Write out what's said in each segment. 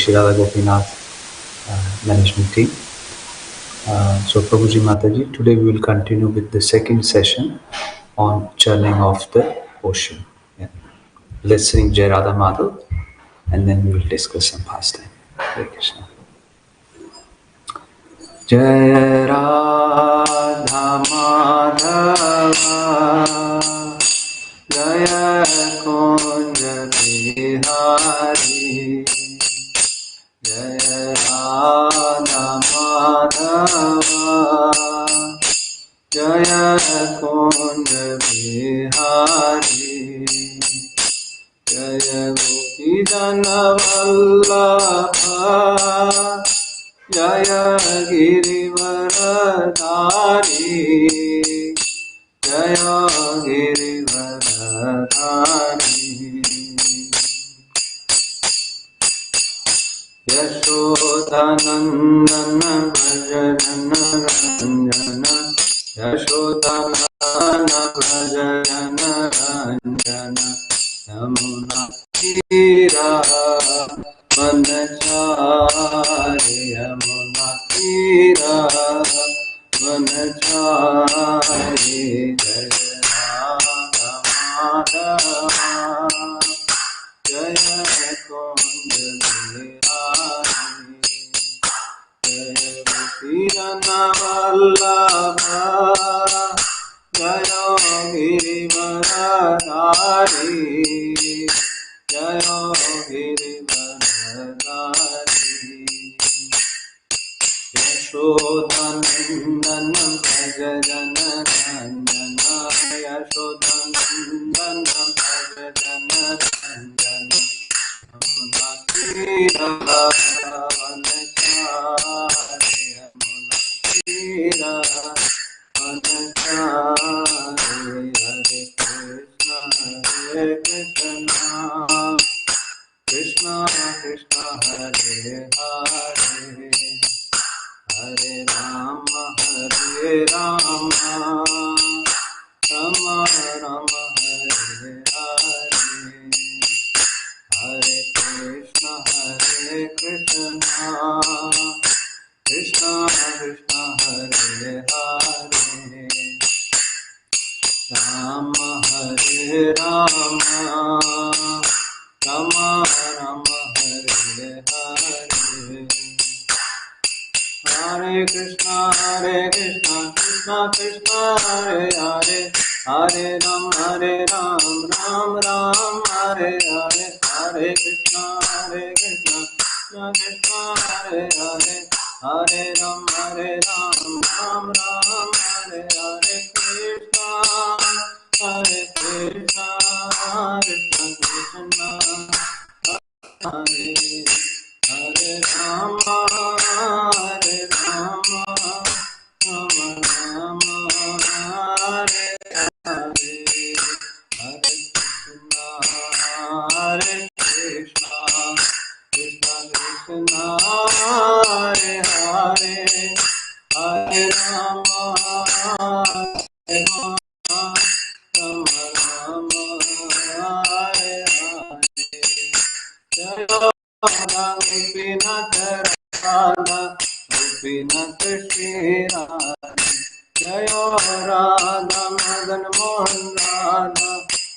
Shri Radha Gopinath management team. So Prabhuji Mataji, today we will continue with the second session on churning of the ocean. Yeah. Let's sing Jai Radha Madhav and then we will discuss some pastime. Hare Krishna. Jai Radha Madhava Jaya Kunja Bihari Jaya Radha Madhava Jaya Kunja Bihari Jaya Gopijana Vallabha Jaya Girivaradhari Jaya Girivaradhari Yashodanandana Vrajana Ranjana Yashodanandana Vrajana Ranjana Yamuna Tira Vanachari Yamuna Tira Vanachari Jaya Radha Madhava Jaya Kunja Bihari Jaya Gopijana Vallabha Jaya Girivaradhari Jaya Girivaradhari Yashodanandana Vrajana Ranjana Yashodanandana Vrajana Ranjana Yamuna Tira Vanachari Yamuna Tira Vanachari Hare Krishna Krishna Krishna Hare Hare Hare Rama Hare Rama Rama Rama Hare Hare Hare Krishna Krishna Krishna Hare Hare Rama Hare Rama Rama Rama Hare Hare Hare Krishna Krishna Krishna Hare Hare Hare Ram Ram Ram Hare Hare Hare Krishna Krishna Krishna Hare Hare Hare Ram Ram Ram Hare Hare Krishna Krishna Krishna Hare Hare Rama Rama Rama Hare Hare Hare Krishna Krishna Krishna Hare Hare Hare Rama Rama Rama Hare Hare Jaya Radha Gopinath Shri Radha Jaya Radha Madan Mohan Radha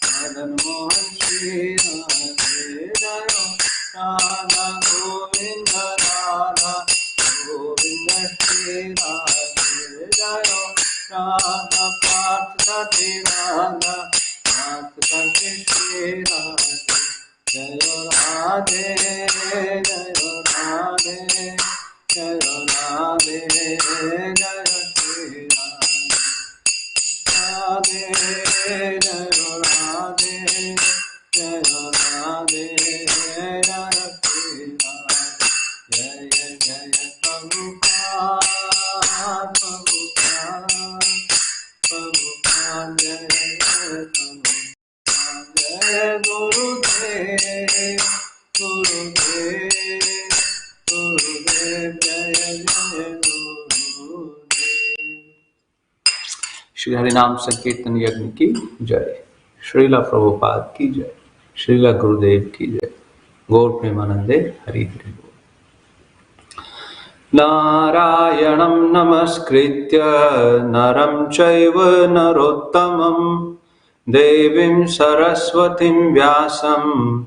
Madan Mohan Shri Radha Jaya Radha Govinda Radha Govinda Shri Radha Jaya Radha Partha Radha Partha Shri Radha Jaya Radhe Jaya Radhe Jaya Radhe Jaya Shri Radhe Jaya Radhe Jaya Radhe Jaya Shri Radhe Jaya Jaya Prabhupada Prabhupada Jaya Prabhupada Jaya Gurudev Gurudev Gurudev Jaya Jaya Gurudev Shri Harinam Sankirtan Yagna ki Jai Srila Prabhupada ki Jai Srila Gurudev ki Jai Gaur Premanande Hari Hari Bol नारायणं नमस्कृत्य नरं चैव नरोत्तमं देवीं सरस्वतीं व्यासं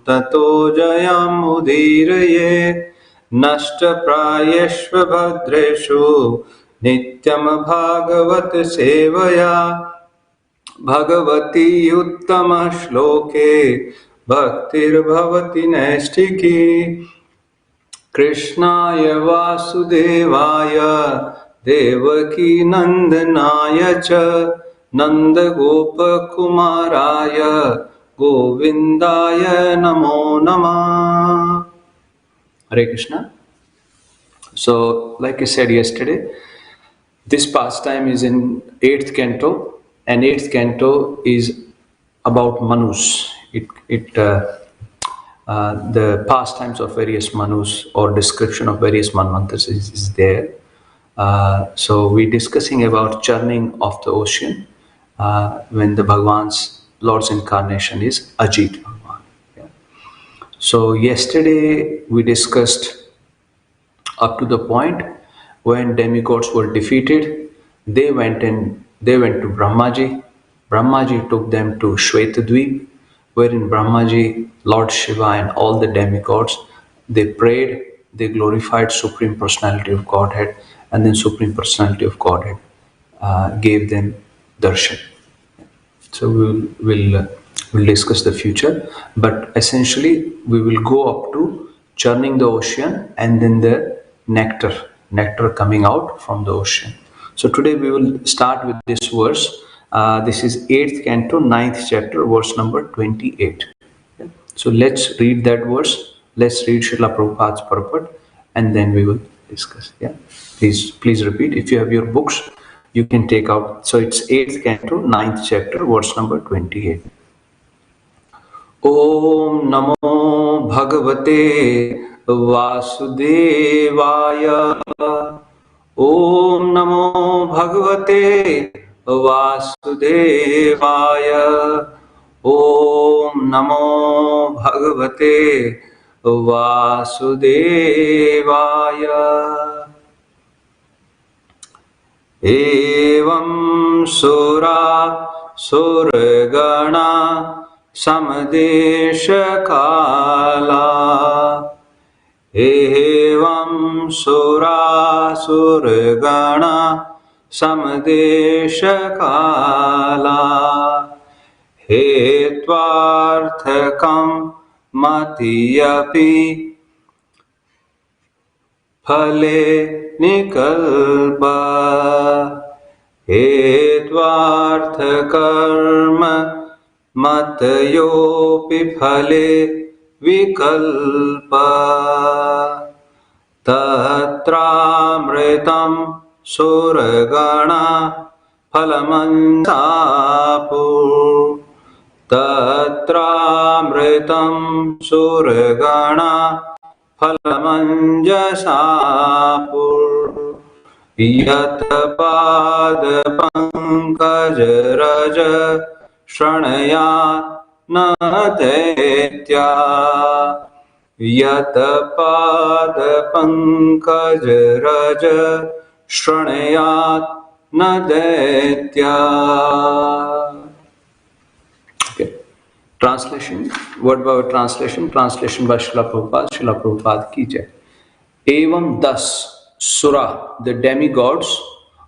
ततो जयमुदीरयेत् नष्टप्रायेष्व भद्रेषु नित्यं भागवत सेवया भगवती उत्तमश्लोके भक्तिर्भवति नैष्ठिकी कृष्णाय वासुदेवाय देवकी नंदनाय च नन्दगोपकुमाराय गोविन्दाय नमो नमः. Hare Krishna. So, like I said yesterday, this pastime is in 8th canto, and 8th canto is about Manus. The pastimes of various Manus or description of various Manvantras is there. So we're discussing about churning of the ocean when the Bhagwan's Lord's incarnation is Ajit Bhagwan. Yeah. So yesterday we discussed up to the point when demigods were defeated. They went to Brahmaji. Brahmaji took them to Shvetadvip, wherein Brahmaji, Lord Shiva, and all the demigods, they prayed, they glorified Supreme Personality of Godhead, and then Supreme Personality of Godhead gave them darshan. So we'll discuss the future, but essentially we will go up to churning the ocean and then the nectar coming out from the ocean. So today we will start with this verse. This is 8th canto, 9th chapter, verse number 28. Okay. So let's read that verse. Let's read Srila Prabhupada's purport, and then we will discuss. Yeah, please repeat. If you have your books, you can take out. So it's 8th canto, 9th chapter, verse number 28. Om Namo Bhagavate Vasudevaya. Om Namo Bhagavate Vasudevaya. Om Namo Bhagavate Vasudevaya. Evam sura surgana samadesha kala. Evam sura surgana samadesha kala. Hetvarthakam matiyapi phale nikalpa. Hetvartha karma matayopi phale vikalpa. Tatramritam surgana phalamansapu. Tatramritam surgana phalamanjasapur. Yat pad pankaj raja shranaya na detya. Yat pad pankaj raja shranaya na detya. Okay. Translation, word by word translation by Srila Prabhupada. Srila Prabhupada ki jai. Evam thus, Sura, the demigods,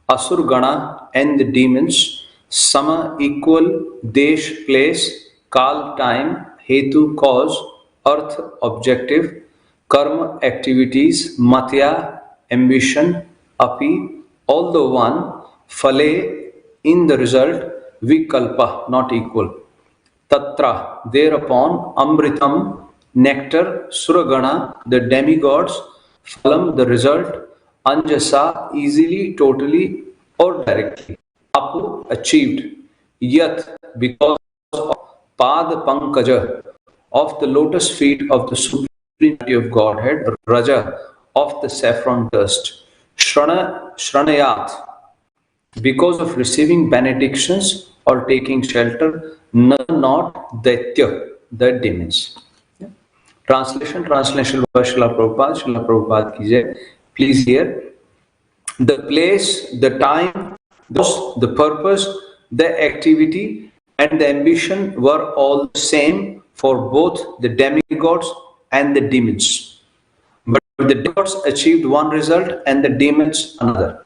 Asur Gana, and the demons, Sama, equal, Desh, place, Kal, time, Hetu, cause, Arth, objective, Karma, activities, Matya, ambition, Api, although one, Phale, in the result, Vikalpa, not equal. Tatra, thereupon, Amritam, nectar, Suragana, the demigods, Phalam, the result, Anjasa, easily, totally, or directly. Apu, achieved. Yat, because of Pad Pankaja, of the lotus feet of the supremity of Godhead, Raja, of the saffron dust. Shranayat, because of receiving benedictions or taking shelter, not Daitya, the demons. Yeah. Translation by Srila Prabhupada ki jai. Please hear. The place, the time, the purpose, the activity, and the ambition were all the same for both the demigods and the demons. But the demigods achieved one result and the demons another.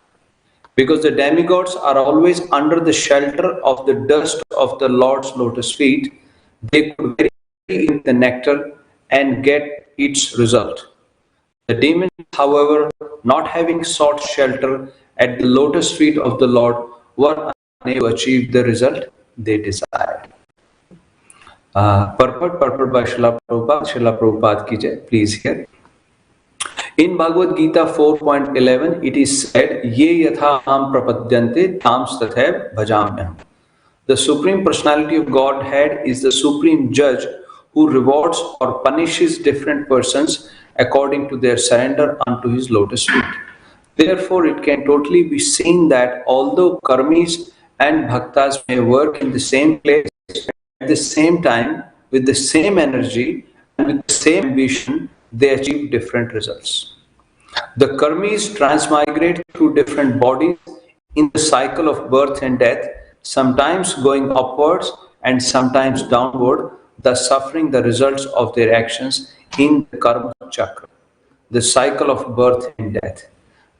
Because the demigods are always under the shelter of the dust of the Lord's lotus feet, they could vary in the nectar and get its result. The demons, however, not having sought shelter at the lotus feet of the Lord, were unable to achieve the result they desired. Purport by Srila Prabhupada ki jai. Please hear. In Bhagavad Gita 4.11, it is said, Ye yatha am prapadyante tams tathaiv bhajamyaham. The Supreme Personality of Godhead is the Supreme Judge who rewards or punishes different persons according to their surrender unto his lotus feet. Therefore, it can totally be seen that although karmis and bhaktas may work in the same place at the same time, with the same energy and with the same ambition, they achieve different results. The karmis transmigrate through different bodies in the cycle of birth and death, sometimes going upwards and sometimes downward, thus suffering the results of their actions in the karma chakra, the cycle of birth and death.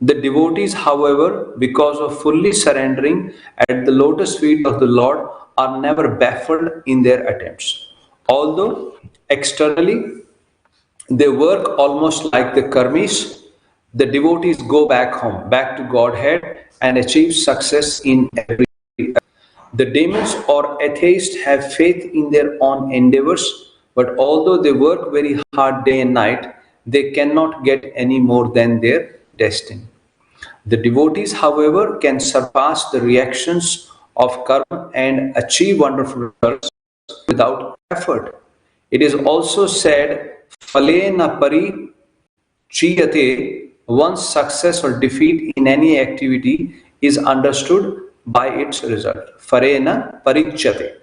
The devotees, however, because of fully surrendering at the lotus feet of the Lord, are never baffled in their attempts. Although externally they work almost like the karmis, the devotees go back home, back to Godhead, and achieve success in every area. The demons or atheists have faith in their own endeavors, but although they work very hard day and night, they cannot get any more than their destiny. The devotees, however, can surpass the reactions of karma and achieve wonderful results without effort. It is also said, Phalena pari chiyate, one's success or defeat in any activity is understood by its result. Phalena parichyate.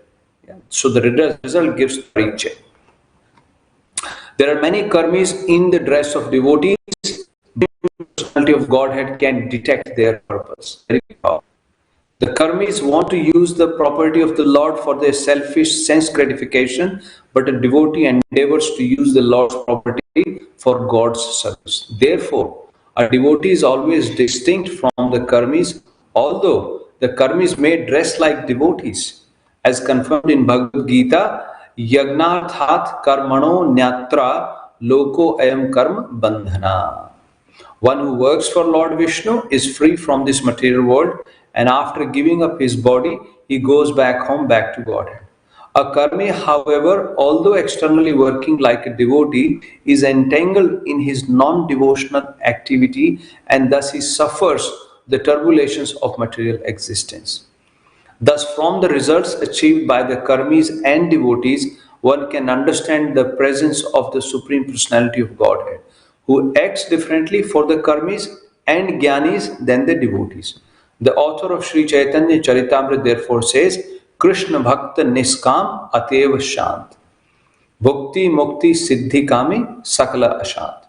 So the result gives parichay. There are many karmis in the dress of devotees. The personality of Godhead can detect their purpose. Very powerful. The karmis want to use the property of the Lord for their selfish sense gratification, but a devotee endeavors to use the Lord's property for God's service. Therefore, a devotee is always distinct from the karmis, although the karmis may dress like devotees. As confirmed in Bhagavad Gita, Yagnarthat karmano nyatra loko ayam karma bandhana. One who works for Lord Vishnu is free from this material world, and after giving up his body, he goes back home, back to Godhead. A karmi, however, although externally working like a devotee, is entangled in his non-devotional activity, and thus he suffers the turbulations of material existence. Thus, from the results achieved by the karmis and devotees, one can understand the presence of the Supreme Personality of Godhead, who acts differently for the karmis and jnanis than the devotees. The author of Sri Chaitanya Charitamrita therefore says, Krishna Bhakta Niskam Ateva Shant, Bhukti Mukti Siddhi Kami Sakala Ashant.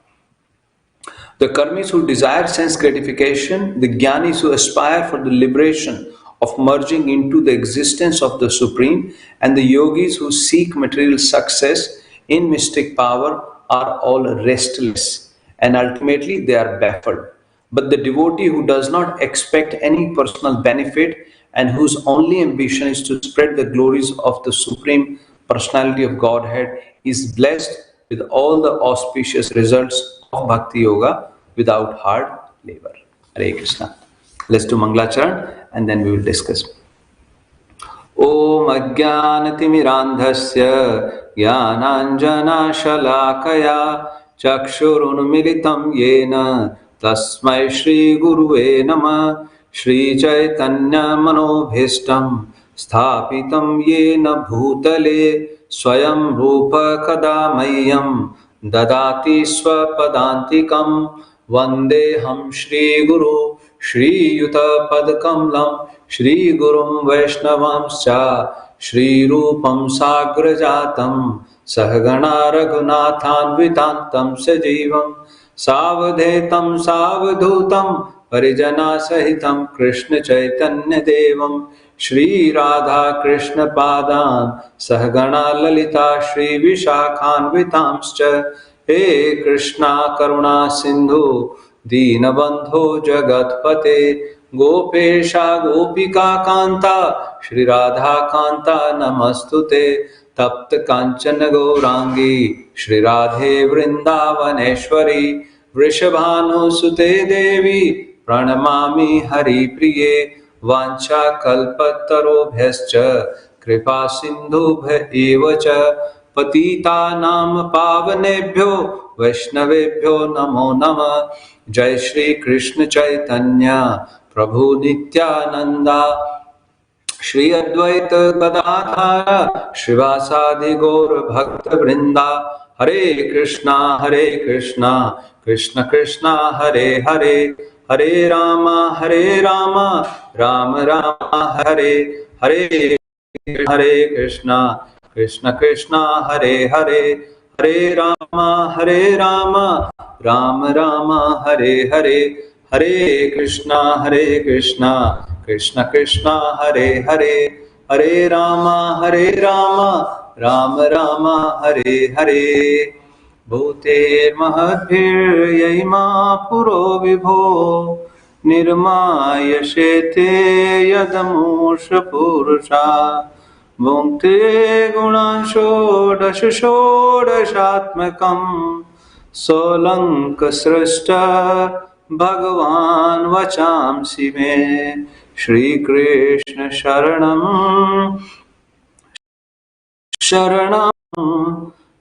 The karmis who desire sense gratification, the jnanis who aspire for the liberation of merging into the existence of the Supreme, and the yogis who seek material success in mystic power are all restless, and ultimately they are baffled. But the devotee who does not expect any personal benefit and whose only ambition is to spread the glories of the Supreme Personality of Godhead is blessed with all the auspicious results of Bhakti Yoga without hard labor. Hare Krishna. Let's do Mangalacharan and then we will discuss. Om Ajnanatimirandhasya Jnananjana Shalakaya Chakshurunmilitam Yena Tasmai Shri Guruve Namah. Shri Chaitanya Manobhishtam Sthapitam Yena Bhutale Swayam Rupa Kadamayam Dadati Swapadantikam Vandeham Shri Guru Shri Yuta Padkamlam Shri Gurum Vaishnavamscha Shri Rupam Sagrajatam Sahagana Raghunathan Vitantam Sajivam सावधेतं सावधूतं परिजना सहितं कृष्ण चैतन्य देवं श्री राधा कृष्ण पादान् सहगणा ललिता श्री विशाखान्वितांश्च। हे कृष्णा करुणा सिंधु दीनबंधो जगत्पते गोपेशा गोपिका कांता श्री राधा कांता नमस्तुते। तप्त कांचन गौरांगी श्री राधे वृंदावनेश्वरी वृषभानुसुते देवी प्रणमामि हरिप्रिये। वाञ्छाकल्पतरुभ्यश्च कृपा सिन्धुभ्य एव च पतितानां पावनेभ्यो वैष्णवेभ्यो नमो नमः। जय श्री कृष्ण चैतन्य प्रभु नित्यानंदा श्री अद्वैत गदाधर श्रीवासादि गौर भक्त वृंदा। हरे कृष्णा कृष्ण कृष्णा हरे हरे हरे राम राम राम हरे हरे। हरे कृष्णा कृष्ण कृष्णा हरे हरे हरे राम राम राम हरे हरे। हरे कृष्णा कृष्ण कृष्णा हरे हरे हरे राम राम राम हरे हरे। भूते महद्भिर्यैमा पुरो विभो निर्माय शेते यदमूष पुरुषा भुङ्क्ते गुणान् षोडश षोडशात्मकं सोऽलङ्कसृष्ट भगवान् वचांसि मे। श्रीकृष्ण शरणं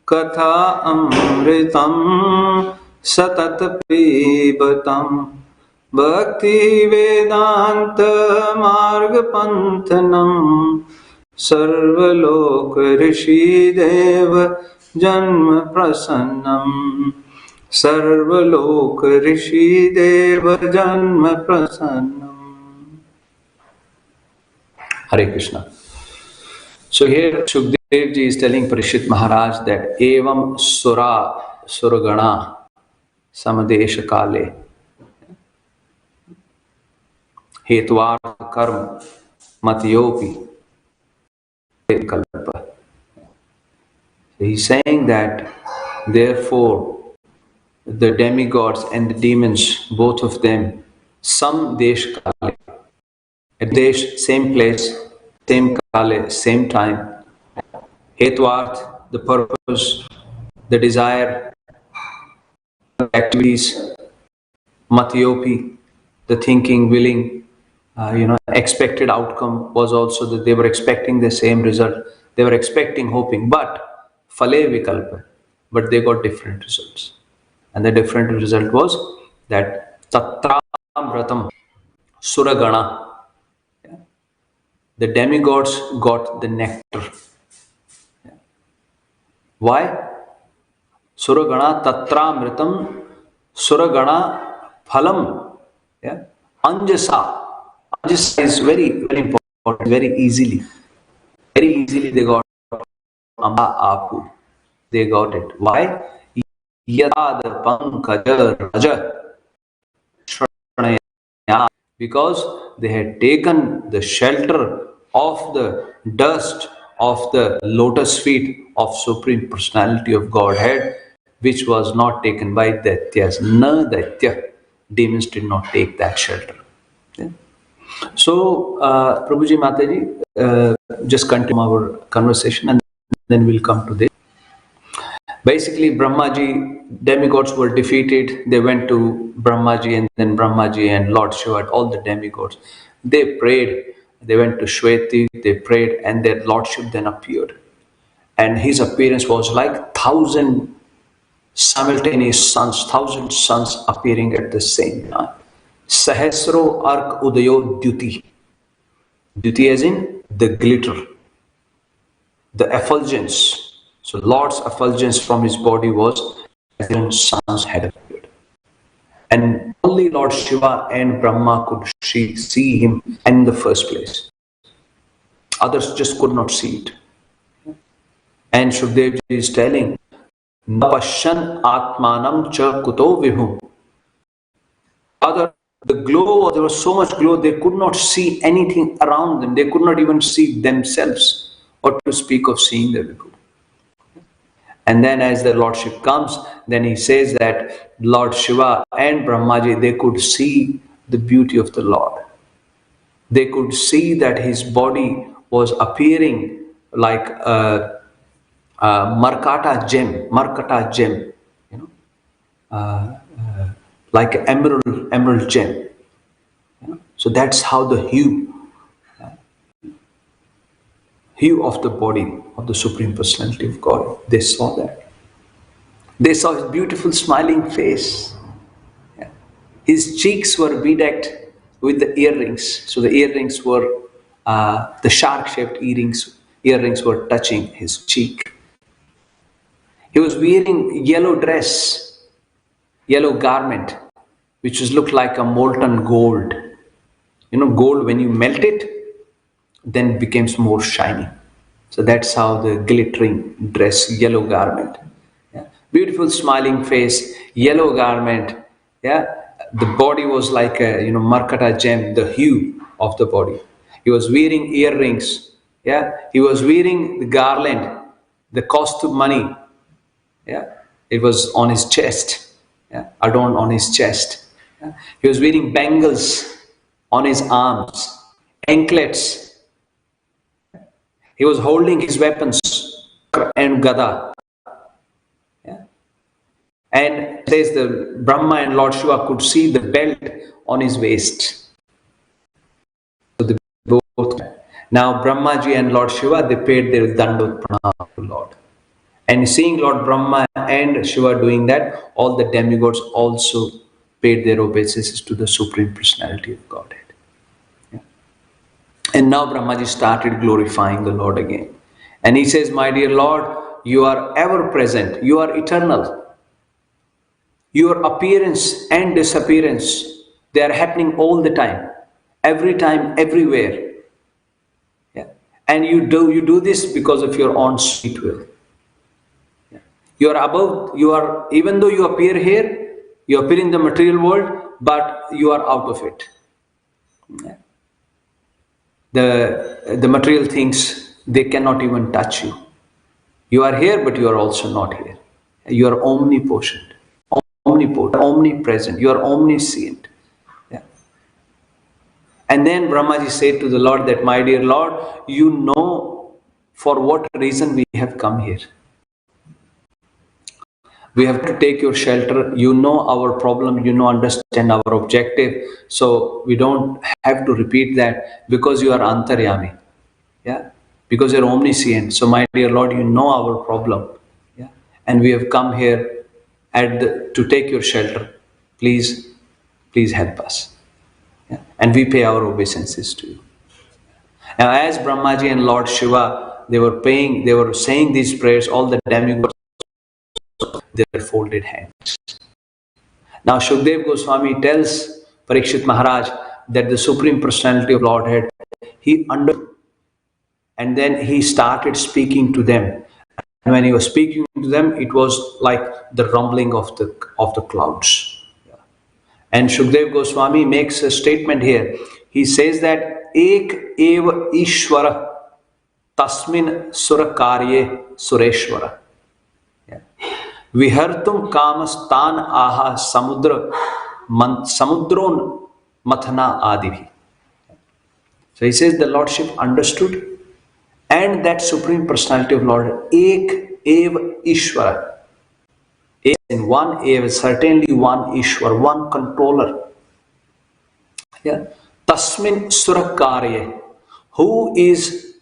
कथा अमृतं सतत पीबतं भक्ति वेदांत मार्ग पंथनं सर्वलोक ऋषि देव जन्म प्रसन्नं सर्वलोक ऋषि देव जन्म प्रसन्नं। Hare Krishna. So here Shukdev ji is telling Parishit Maharaj that evam suragana samadesha kale hetvar karma matyopi kalpa. He's saying that therefore the demigods and the demons, both of them, some desh kale, at desh, same place, same kale, same time, hetvarth, the purpose, the desire, activities, matyopi, the thinking, willing, expected outcome was also that they were expecting the same result. They were expecting, hoping, but phale vikalpa, but they got different results. And the different result was that tatramratam suragana, the demigods got the nectar. Why? Suragana tatramritam suragana phalam. Yeah. Anjasa. Anjasa is very, very important, very easily. Very easily they got Amba Apu. They got it. Why? Yad Pankaja Raja Shranaya. Because they had taken the shelter of the dust of the lotus feet of Supreme Personality of Godhead, which was not taken by Daityas. Na Daitya. Demons did not take that shelter. Yeah. So, Prabhuji Mataji, just continue our conversation and then we'll come to this. Basically, Brahmaji, demigods were defeated. They went to Brahmaji and then Brahmaji and Lord Shiva, all the demigods. They prayed. They went to Shweti, they prayed, and their lordship then appeared. And his appearance was like thousand simultaneous suns, thousand suns appearing at the same time. Sahasro Ark Udayo Dyuti. Dyuti as in the glitter, the effulgence. So Lord's effulgence from his body was as if suns had appeared. And only Lord Shiva and Brahma could see him in the first place. Others just could not see it. And Shukdev ji is telling Napashan atmanam cha kuto vibhum. Other, the glow, there was so much glow, they could not see anything around them. They could not even see themselves, or to speak of seeing the vibhu. And then as the Lordship comes, then he says that Lord Shiva and Brahmaji, they could see the beauty of the Lord. They could see that his body was appearing like a Markata gem, you know, like an emerald gem. You know? So that's how the hue of the body of the Supreme Personality of God. They saw that. They saw his beautiful smiling face. Yeah. His cheeks were bedecked with the earrings. So the earrings were the shark-shaped earrings. Earrings were touching his cheek. He was wearing yellow dress, yellow garment, which was looked like a molten gold. You know, gold, when you melt it, then it becomes more shiny. So that's how the glittering dress, yellow garment. Yeah. Beautiful smiling face, yellow garment. Yeah. The body was like a, you know, Markata gem, the hue of the body. He was wearing earrings. Yeah. He was wearing the garland, the cost of money. Yeah. It was on his chest. Yeah. Adorned on his chest. Yeah. He was wearing bangles on his arms, anklets. He was holding his weapons and gada. Yeah. And says the Brahma and Lord Shiva could see the belt on his waist. So the both. Now Brahmaji and Lord Shiva, they paid their dandot pranam to Lord. And seeing Lord Brahma and Shiva doing that, all the demigods also paid their obeisances to the Supreme Personality of Godhead. Yeah. And now Brahmaji started glorifying the Lord again. And he says, my dear Lord, you are ever present, you are eternal. Your appearance and disappearance, they are happening all the time, everywhere. Yeah. And you do this because of your own sweet will. Yeah. You are above, even though you appear here, you appear in the material world, but you are out of it. Yeah. The material things, they cannot even touch you. You are here, but you are also not here. You are omnipotent, omnipresent. You are omniscient. Yeah. And then Brahmaji said to the Lord that, my dear Lord, you know for what reason we have come here. We have to take your shelter. You know our problem. You know, understand our objective. So we don't have to repeat that because you are Antaryami. Yeah. Because you're omniscient. So my dear Lord, you know our problem. Yeah. And we have come here to take your shelter. Please help us. Yeah. And we pay our obeisances to you. Now as Brahmaji and Lord Shiva, they were saying these prayers, all the demigods, their folded hands. Now Shukdev Goswami tells Parikshit Maharaj that the Supreme Personality of Lordhead, he understood. And then he started speaking to them. And when he was speaking to them, it was like the rumbling of the clouds. Yeah. And Shukdev Goswami makes a statement here. He says that Ek eva Ishvara tasmin surakarye sureshvara. Yeah. Vihartum kamastan aha samudron mathana adibhi. So he says the Lordship understood. And that Supreme Personality of Lord, Ek Eva Ishvara. In one Eva, certainly one Ishwar, one controller. Yeah. Tasmin Surakarye, who is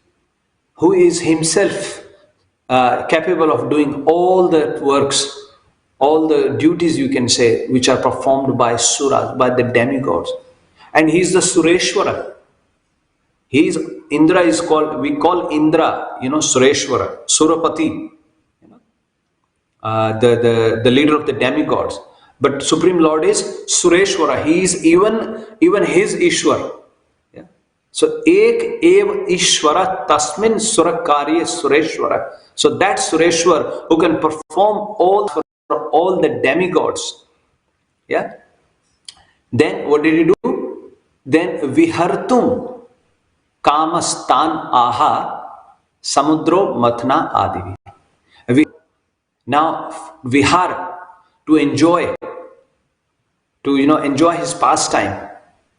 himself capable of doing all the works, all the duties, you can say, which are performed by Suras, by the demigods. And he is the Sureshwara. Indra is called, we call Indra, Sureshwara, Surapati, the leader of the demigods. But Supreme Lord is Sureshwara. He is even his Ishwar. Yeah? So ek ev ishvara tasmin surakarye sureshwara. So that Sureshwar who can perform all for all the demigods. Yeah. Then what did he do? Then vihartum kamastan aha samudro mathna adivi. Now vihar, to enjoy, to enjoy his pastime,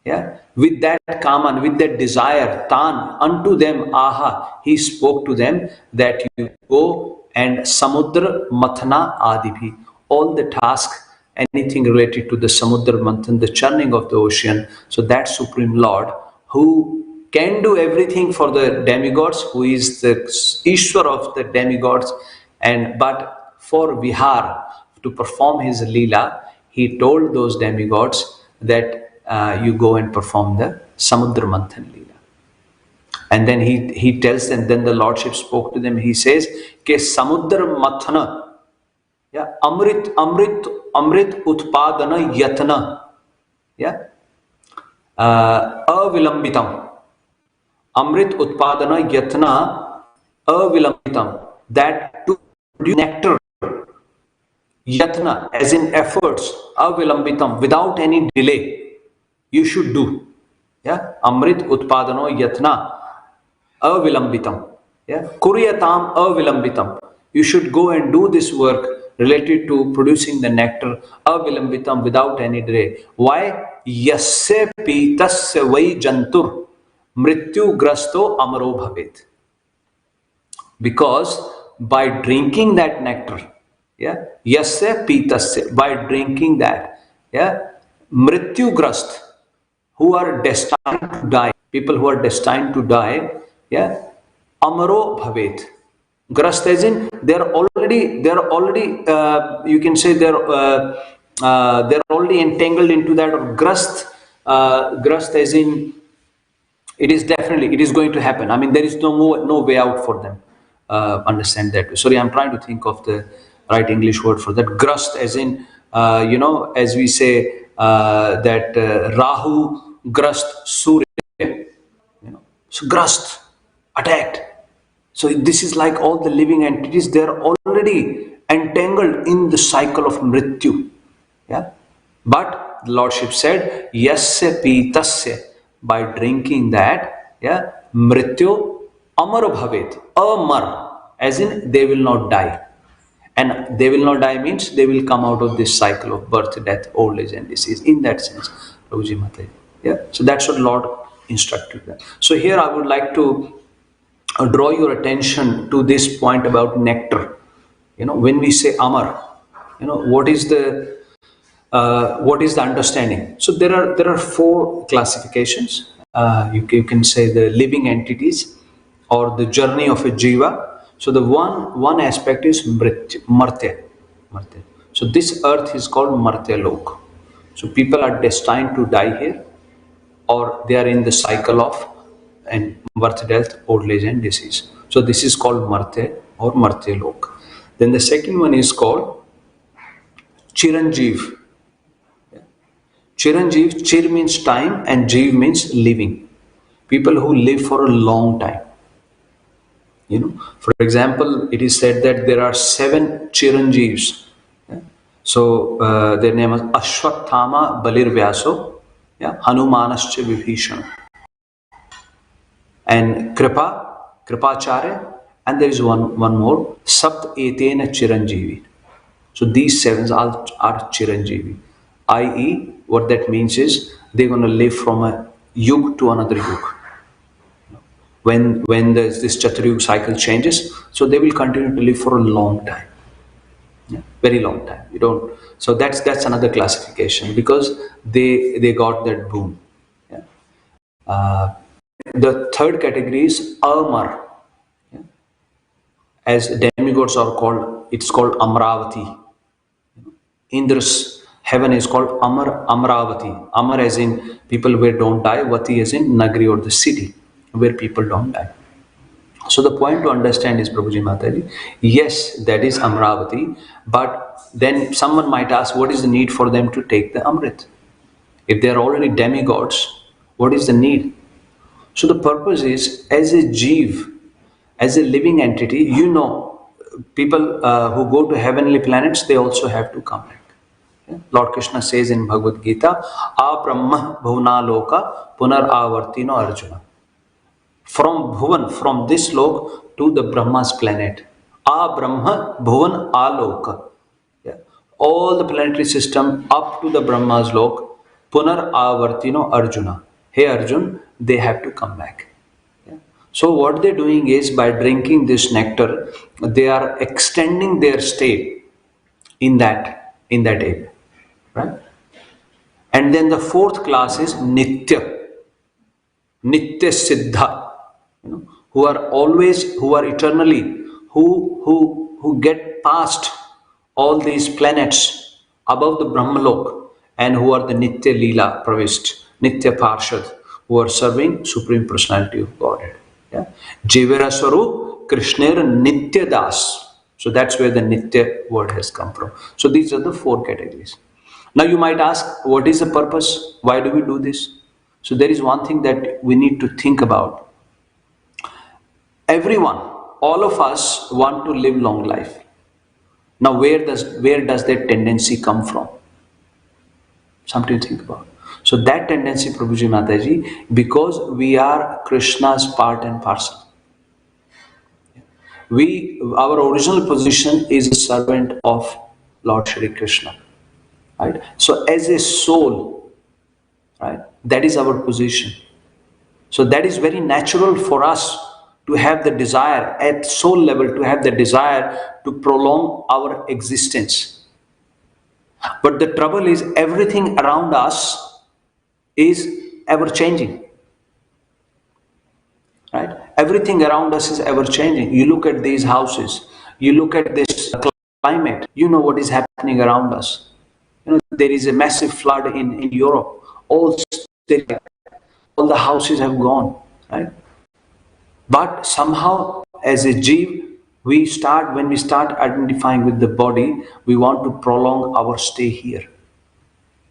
yeah, with that kaman, with that desire, tan, unto them aha, he spoke to them that you go and samudra mathana adibhi, all the tasks, anything related to the samudra manthan, the churning of the ocean. So that supreme lord who can do everything for the demigods, who is the Ishwar of the demigods, and but for vihar, to perform his leela, he told those demigods that you go and perform the Samudra Manthan Leela. And then he tells them, then the Lordship spoke to them, he says, Ke Samudra Mathana, yeah, Amrit Utpadana Yatna, yeah, Avilambitam, Amrit Utpadana Yatna Avilambitam, that to produce nectar, Yatna, as in efforts, avilambitam, without any delay, you should do. Yeah, Amrit Utpadano Yatna avilambitam. Yeah, Kuryatam avilambitam. You should go and do this work related to producing the nectar avilambitam, without any delay. Why? Yasya pitasya vai jantur mrityu grasto amaro bhavet. Because by drinking that nectar, yeah, yasya pitasya, by drinking that, yeah, mrityu grast, who are destined to die, people who are destined to die, yeah, amaro bhavet. Grast as in they're already you can say they're already entangled into that, or grast as in it is going to happen. I mean, there is no way out for them. Understand that. Sorry, I'm trying to think of the right English word for that. Grust, as in as we say that Rahu grust Surya. So grust, attacked. So this is like all the living entities. They are already entangled in the cycle of mrityu. Yeah, but the Lordship said, yasya pitasya, by drinking that, yeah, mrityu amar bhavet, amar, as in they will not die. And they will not die means they will come out of this cycle of birth, death, old age and disease. In that sense, Prabhuji Mataji. Yeah, so that's what Lord instructed them. So here I would like to draw your attention to this point about nectar. When we say amar, what is the understanding? So there are four classifications. You can say the living entities or the journey of a jiva. So the one aspect is martya. So this earth is called martya lok. So people are destined to die here, or they are in the cycle of birth, death, old age and disease. So this is called martya or martya lok. Then the second one is called chiranjeev. Chiranjeev, chir means time and jeev means living. People who live for a long time. For example, it is said that there are 7 chiranjeevs. Yeah? So their name is Ashwathama Balir Vyaso, yeah? Hanumanascha Vibhishana, and Kripacharya, and there is one more, Sapt Etena Chiranjeevi. So these 7 are Chiranjeevi, i.e. what that means is they're going to live from a yug to another yug. When this Chaturayug cycle changes, so they will continue to live for a long time, yeah, very long time. So that's another classification, because they got that boon. Yeah. The third category is Amar. Yeah. As demigods are called, it's called Amravati. Indra's heaven is called Amravati. Amar as in people where don't die, Vati as in Nagri, or the city where people don't die. So the point to understand is, Prabhuji Mataji, yes, that is Amravati, but then someone might ask, what is the need for them to take the Amrit? If they are already demigods, what is the need? So the purpose is, as a jeev, as a living entity, people who go to heavenly planets, they also have to come back. Yeah? Lord Krishna says in Bhagavad Gita, "A Brahma Bhuvana Loka Punar Avartino Arjuna." From Bhuvan, from this lok to the Brahma's planet. A Brahma Bhuvan Aloka. Yeah. All the planetary system up to the Brahma's lok, Punar Avartino Arjuna. Hey Arjun, they have to come back. Yeah. So what they're doing is, by drinking this nectar, they are extending their stay in that area. Right? And then the fourth class is Nitya. Nitya Siddha, who are always, who are eternally, who get past all these planets above the Brahmalok, and who are the Nitya Leela Pravist, Nitya Parshad, who are serving Supreme Personality of Godhead. Yeah? Jivera Swarup Krishnera Nitya Das. So that's where the Nitya word has come from. So these are the four categories. Now you might ask, what is the purpose? Why do we do this? So there is one thing that we need to think about. Everyone, all of us want to live long life. Now where does that tendency come from? Something to think about. So that tendency, Prabhuji Mataji, because we are Krishna's part and parcel. Our original position is a servant of Lord Shri Krishna. Right? So as a soul, right, that is our position. So that is very natural for us to have the desire at soul level, to have the desire to prolong our existence. But the trouble is, everything around us is ever changing. Right? Everything around us is ever changing. You look at these houses, you look at this climate, you know what is happening around us. There is a massive flood in Europe. All the houses have gone, right? But somehow, as a jeev, when we start identifying with the body, we want to prolong our stay here.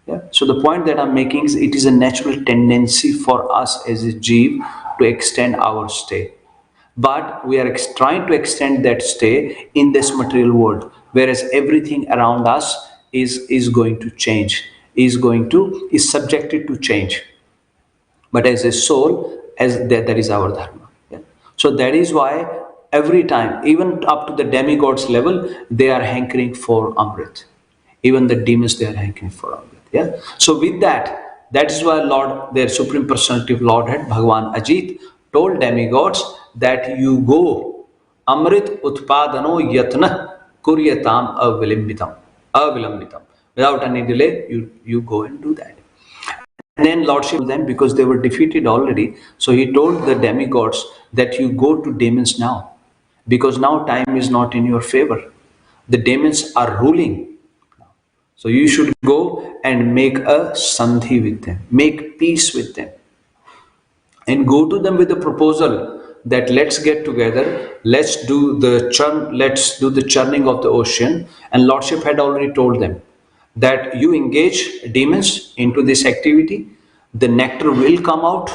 Yeah? So the point that I'm making is, it is a natural tendency for us as a jeev to extend our stay. But we are trying to extend that stay in this material world, whereas everything around us is going to change, is subjected to change. But as a soul, that is our dharma. Yeah? So that is why every time, even up to the demigods level, they are hankering for Amrit. Even the demons, they are hankering for Amrit. Yeah. So with that is why Lord, their Supreme Personality of Lordhead, Bhagavan Ajit, told demigods that you go Amrit Utpadano Yatna Kuryatam Avilambitam. Without any delay, you go and do that. And then Lordship told them, because they were defeated already, so he told the demigods that you go to demons now, because now time is not in your favor. The demons are ruling. So you should go and make a sandhi with them, make peace with them, and go to them with a proposal that let's get together, let's do the churning of the ocean. And Lordship had already told them that you engage demons into this activity, the nectar will come out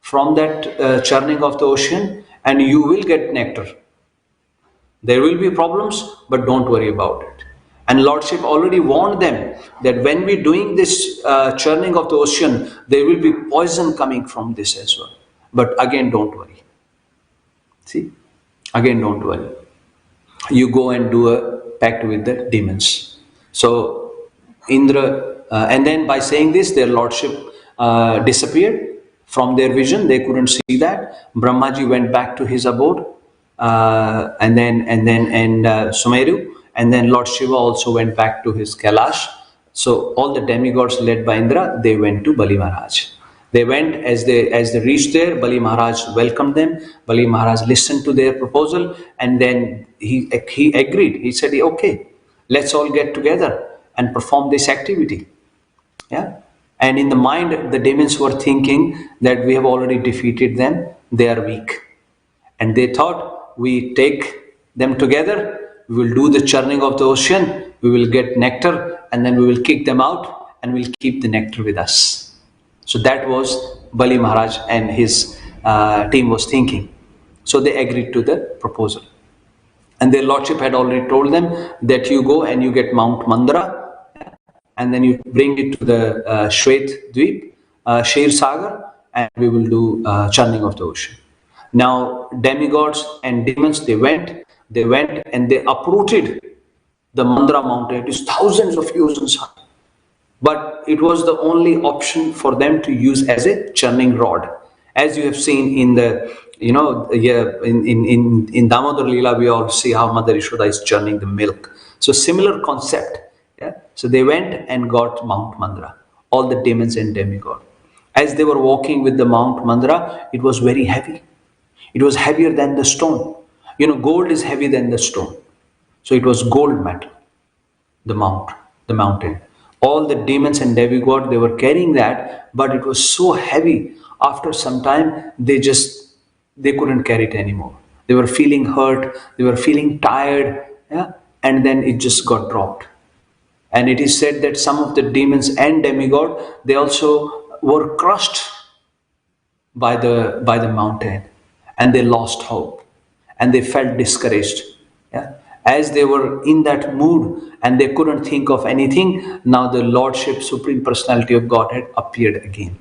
from that churning of the ocean, and you will get nectar. There will be problems, but don't worry about it. And Lordship already warned them that when we're doing this churning of the ocean, there will be poison coming from this as well. But again, don't worry. See, again, don't worry. You go and do a pact with the demons. So Indra, and then by saying this, their lordship disappeared from their vision. They couldn't see that. Brahmaji went back to his abode, and Sumeru, and then Lord Shiva also went back to his Kailash. So all the demigods led by Indra, they went to Bali Maharaj. They went, as they reached there, Bali Maharaj welcomed them. Bali Maharaj listened to their proposal, and then he agreed. He said, okay, let's all get together and perform this activity. Yeah. And in the mind, the demons were thinking that we have already defeated them. They are weak. And they thought, we take them together, we will do the churning of the ocean, we will get nectar, and then we will kick them out, and we'll keep the nectar with us. So that was Bali Maharaj and his team was thinking. So they agreed to the proposal. And their lordship had already told them that you go and you get Mount Mandara, and then you bring it to the Shwet Dweep, Sher Sagar, and we will do churning of the ocean. Now, demigods and demons, they went and they uprooted the Mandara mountain. It is thousands of years high. But it was the only option for them to use as a churning rod. As you have seen in the, in Damodar Leela, we all see how Mother Yashoda is churning the milk. So similar concept. Yeah. So they went and got Mount Mandara, all the demons and demigod. As they were walking with the Mount Mandara, it was very heavy. It was heavier than the stone. Gold is heavy than the stone. So it was gold metal, the mountain. All the demons and demigod, they were carrying that, but it was so heavy. After some time, they couldn't carry it anymore. They were feeling hurt, they were feeling tired, yeah? And then it just got dropped. And it is said that some of the demons and demigod, they also were crushed by the mountain, and they lost hope, and they felt discouraged. Yeah? As they were in that mood and they couldn't think of anything, now the Lordship, Supreme Personality of Godhead, appeared again.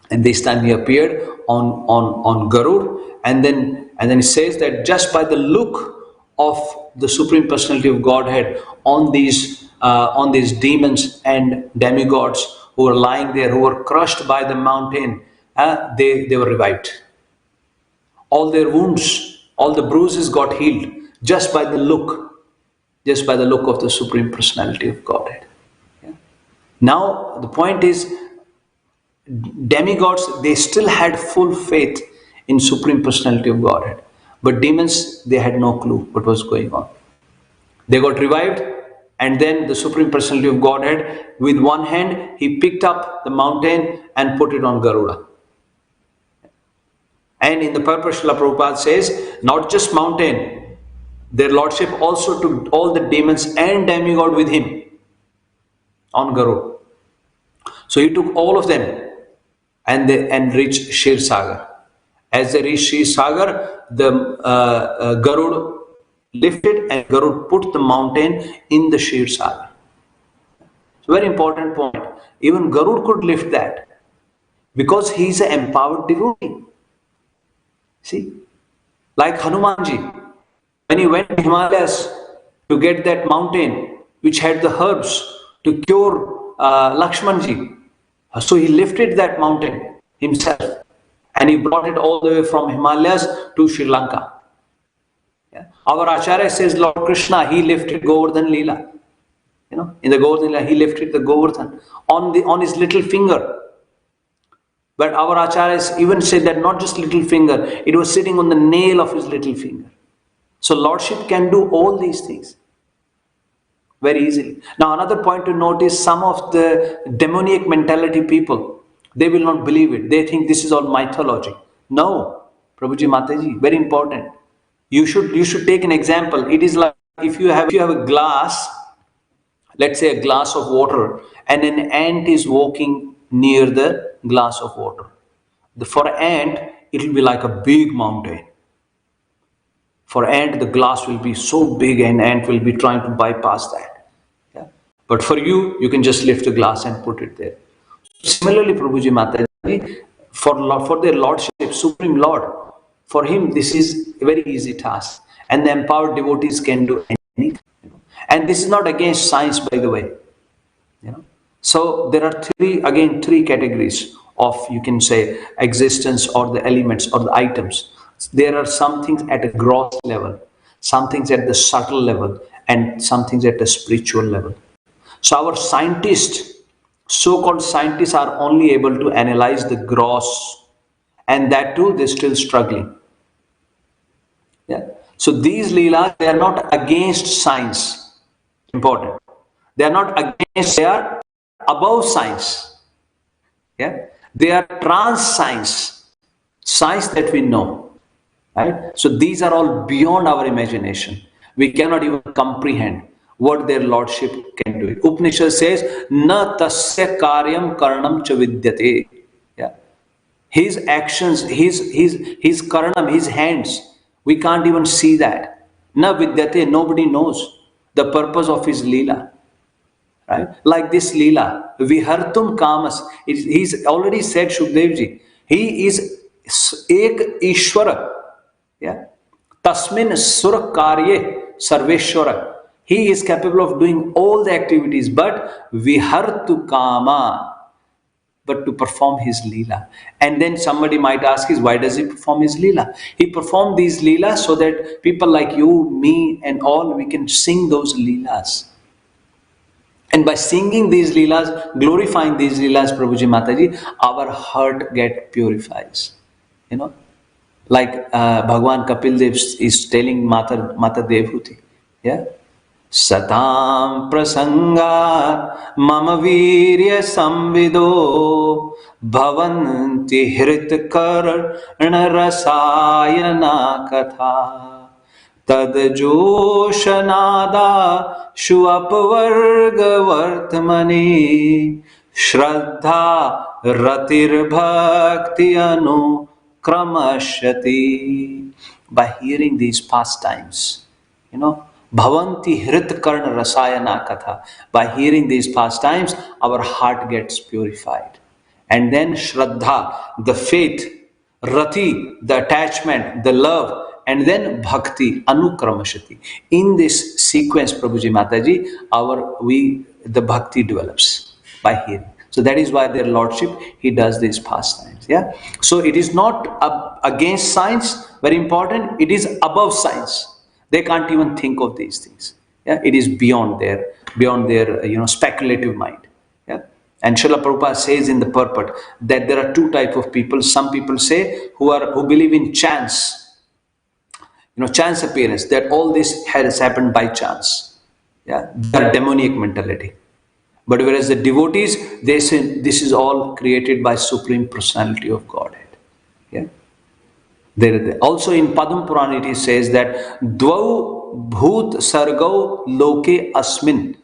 And this time he appeared on Garud, and then it says that just by the look of the Supreme Personality of Godhead on these demons and demigods who were lying there, who were crushed by the mountain, they were revived. All their wounds, all the bruises got healed just by the look of the Supreme Personality of Godhead. Yeah? Now the point is, demigods, they still had full faith in Supreme Personality of Godhead, but demons, they had no clue what was going on. They got revived, and then the Supreme Personality of Godhead, with one hand, he picked up the mountain and put it on Garuda. And in the purpose, Srila Prabhupada says, not just mountain, their Lordship also took all the demons and demigod with him on Garud. So he took all of them and reached Sher Sagar. As they reached Sher Sagar, the Garud lifted, and Garud put the mountain in the Sher Sagar. It's a very important point. Even Garud could lift that because he is an empowered devotee. See, like Hanumanji, when he went to Himalayas to get that mountain which had the herbs to cure Lakshmanji, so he lifted that mountain himself and he brought it all the way from Himalayas to Sri Lanka. Yeah. Our Acharya says Lord Krishna, he lifted Govardhan Leela. In the Govardhan Leela, he lifted the Govardhan on his little finger. But our Acharyas even said that not just little finger, it was sitting on the nail of his little finger. So Lordship can do all these things very easily. Now another point to note is some of the demoniac mentality people, they will not believe it. They think this is all mythology. No, Prabhuji Mataji, very important. You should take an example. It is like if you have a glass, let's say a glass of water, and an ant is walking near the glass of water. For an ant, it will be like a big mountain. For ant, the glass will be so big and ant will be trying to bypass that. Yeah? But for you, you can just lift the glass and put it there. Similarly, Prabhuji Mataji, for their Lordship, Supreme Lord, for him, this is a very easy task. And the empowered devotees can do anything. And this is not against science, by the way. So there are three categories of, you can say, existence or the elements or the items. There are some things at a gross level, some things at the subtle level, and some things at the spiritual level. So our scientists, so-called scientists, are only able to analyze the gross, and that too they're still struggling. Yeah. So these leelas, they are not against science. Important. They are not against, they are above science. Yeah. They are trans science, science that we know. Right? So these are all beyond our imagination. We cannot even comprehend what their Lordship can do. Upanishad says, "Na tasya karyam karnam cha vidyate." Yeah. His actions, his karanam, his hands, we can't even see that. Na vidyate, nobody knows the purpose of his Leela. Right? Like this Leela, Vihartum Kamas. He's already said, Shukdevji, he is Ek Ishwara. Yeah. Tasmin Sur Karye Sarveshwara. He is capable of doing all the activities, but Vihartu Kama, but to perform his Leela. And then somebody might ask is, why does he perform his Leela? He performed these Leela so that people like you, me, and all, we can sing those Leelas. And by singing these Leelas, glorifying these Leelas, Prabhuji Mataji, our heart get purifies. You know, like Bhagwan Kapil Dev is telling Mata Devhuti, yeah. Satam prasanga mama virya samvido bhavanti hrit karana rasayana katha tad joshanada shuapvarga vartmani shraddha ratir bhakti anu kramashati. By hearing these pastimes, you know, Bhavanti Hrit Karna Rasayana Katha. By hearing these pastimes, our heart gets purified. And then Shraddha, the faith, Rati, the attachment, the love, and then Bhakti, Anukramashati. In this sequence, Prabhuji Mataji, the Bhakti develops by hearing. So that is why their Lordship, he does these pastimes. Yeah. So it is not against science, very important. It is above science. They can't even think of these things. Yeah, it is beyond their speculative mind. Yeah, and Srila Prabhupada says in the purport that there are two types of people. Some people say who believe in chance, chance appearance, that all this has happened by chance. Yeah, their demoniac mentality. But whereas the devotees, they say this is all created by Supreme Personality of Godhead. Yeah. Also in Padma Purana it says that Dvau Bhut Sargau Loke Asmin.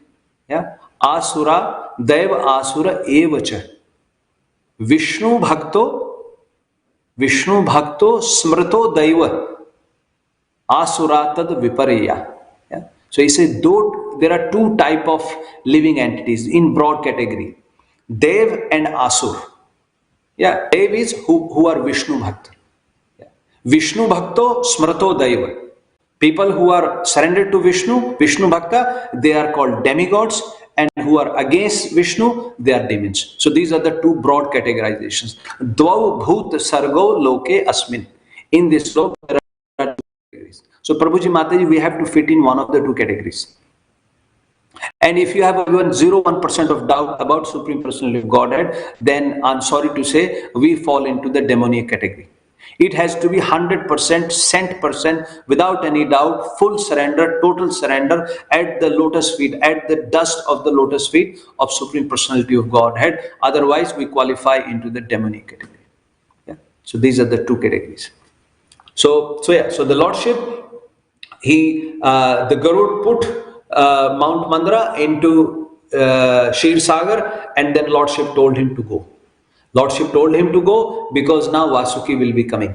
Yeah. Asura Daiva Asura Evacha. Vishnu Bhakto Smrto Daiva Asura Tad Viparya. Yeah. So he said there are two type of living entities in broad category. Dev and Asur. Yeah. Dev is who are Vishnu Bhakta. Vishnu Bhakto Smrto Daiva. People who are surrendered to Vishnu Bhakta, they are called demigods, and who are against Vishnu, they are demons. So these are the two broad categorizations. Dvau Bhut Sargo Loke Asmin. In this slope, there are two categories. So Prabhuji Mataji, we have to fit in one of the two categories. And if you have even 0.1% of doubt about Supreme Personality of Godhead, then I'm sorry to say, we fall into the demoniac category. It has to be 100%, cent percent, without any doubt, full surrender, total surrender at the lotus feet, at the dust of the lotus feet of Supreme Personality of Godhead. Otherwise, we qualify into the demonic category. Yeah? So these are the two categories. So the Lordship, the Garud put Mount Mandara into Shir Sagar, and then Lordship told him to go. Lordship told him to go because now Vasuki will be coming,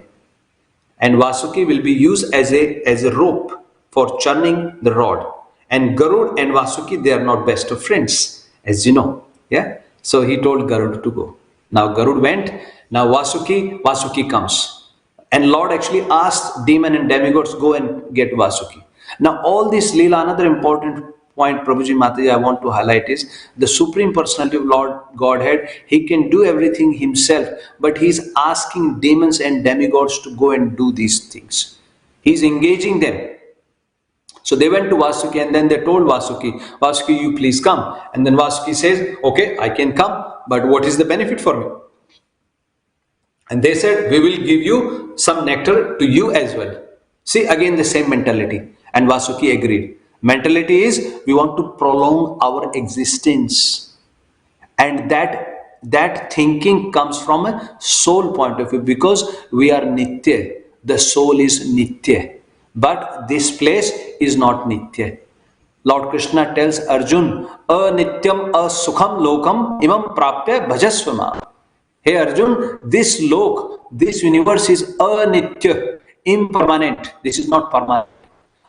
and Vasuki will be used as a rope for churning the rod. And Garud and Vasuki, they are not best of friends, as you know. Yeah. So he told Garud to go. Now Garud went. Now Vasuki comes, and Lord actually asked demon and demigods, go and get Vasuki. Now all this Leela, another important point, Prabhuji Mataji, I want to highlight is the Supreme Personality of Lord Godhead. He can do everything himself, but he's asking demons and demigods to go and do these things. He's engaging them. So they went to Vasuki, and then they told Vasuki, you please come. And then Vasuki says, okay, I can come, but what is the benefit for me? And they said, we will give you some nectar to you as well. See, again the same mentality. And Vasuki agreed. Mentality is, we want to prolong our existence, and that thinking comes from a soul point of view, because we are nitya. The soul is nitya, but this place is not nitya. Lord Krishna tells Arjun, "Anityam asukham lokam imam prapya bhajasvama." Hey Arjun, this lok, this universe is anitya, impermanent. This is not permanent.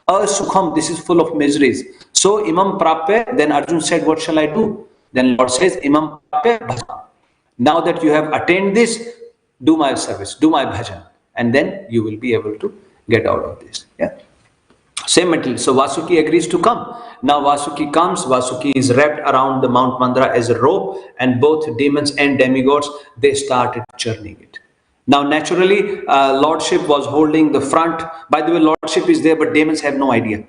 Sukham, this is full of miseries. So imam prapya, then Arjun said, what shall I do? Then Lord says, imam prapya bhajan. Now that you have attained this, do my service, do my bhajan. And then you will be able to get out of this. Yeah. Same material. So Vasuki agrees to come. Now Vasuki comes. Vasuki is wrapped around the Mount Mandara as a rope, and both demons and demigods, they started churning it. Now naturally, Lordship was holding the front. By the way, Lordship is there, but demons have no idea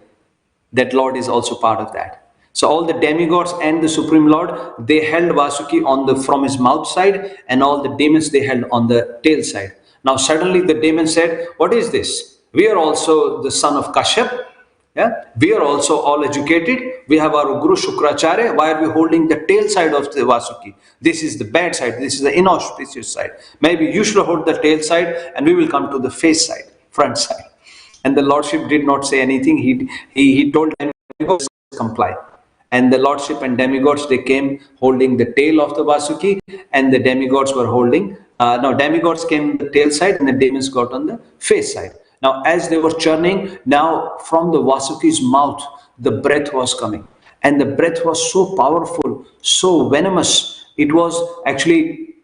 that Lord is also part of that. So all the demigods and the Supreme Lord, they held Vasuki on the from his mouth side, and all the demons they held on the tail side. Now suddenly the demon said, "What is this? We are also the son of Kashyap. Yeah, we are also all educated. We have our Guru Shukracharya. Why are we holding the tail side of the Vasuki? This is the bad side. This is the inauspicious side. Maybe you should hold the tail side, and we will come to the face side, front side." And the Lordship did not say anything. He told them to comply. And the Lordship and demigods, they came holding the tail of the Vasuki, and the demigods were holding, no, demigods came the tail side, and the demons got on the face side. Now, as they were churning, now from the Vasuki's mouth, the breath was coming. And the breath was so powerful, so venomous. It was actually,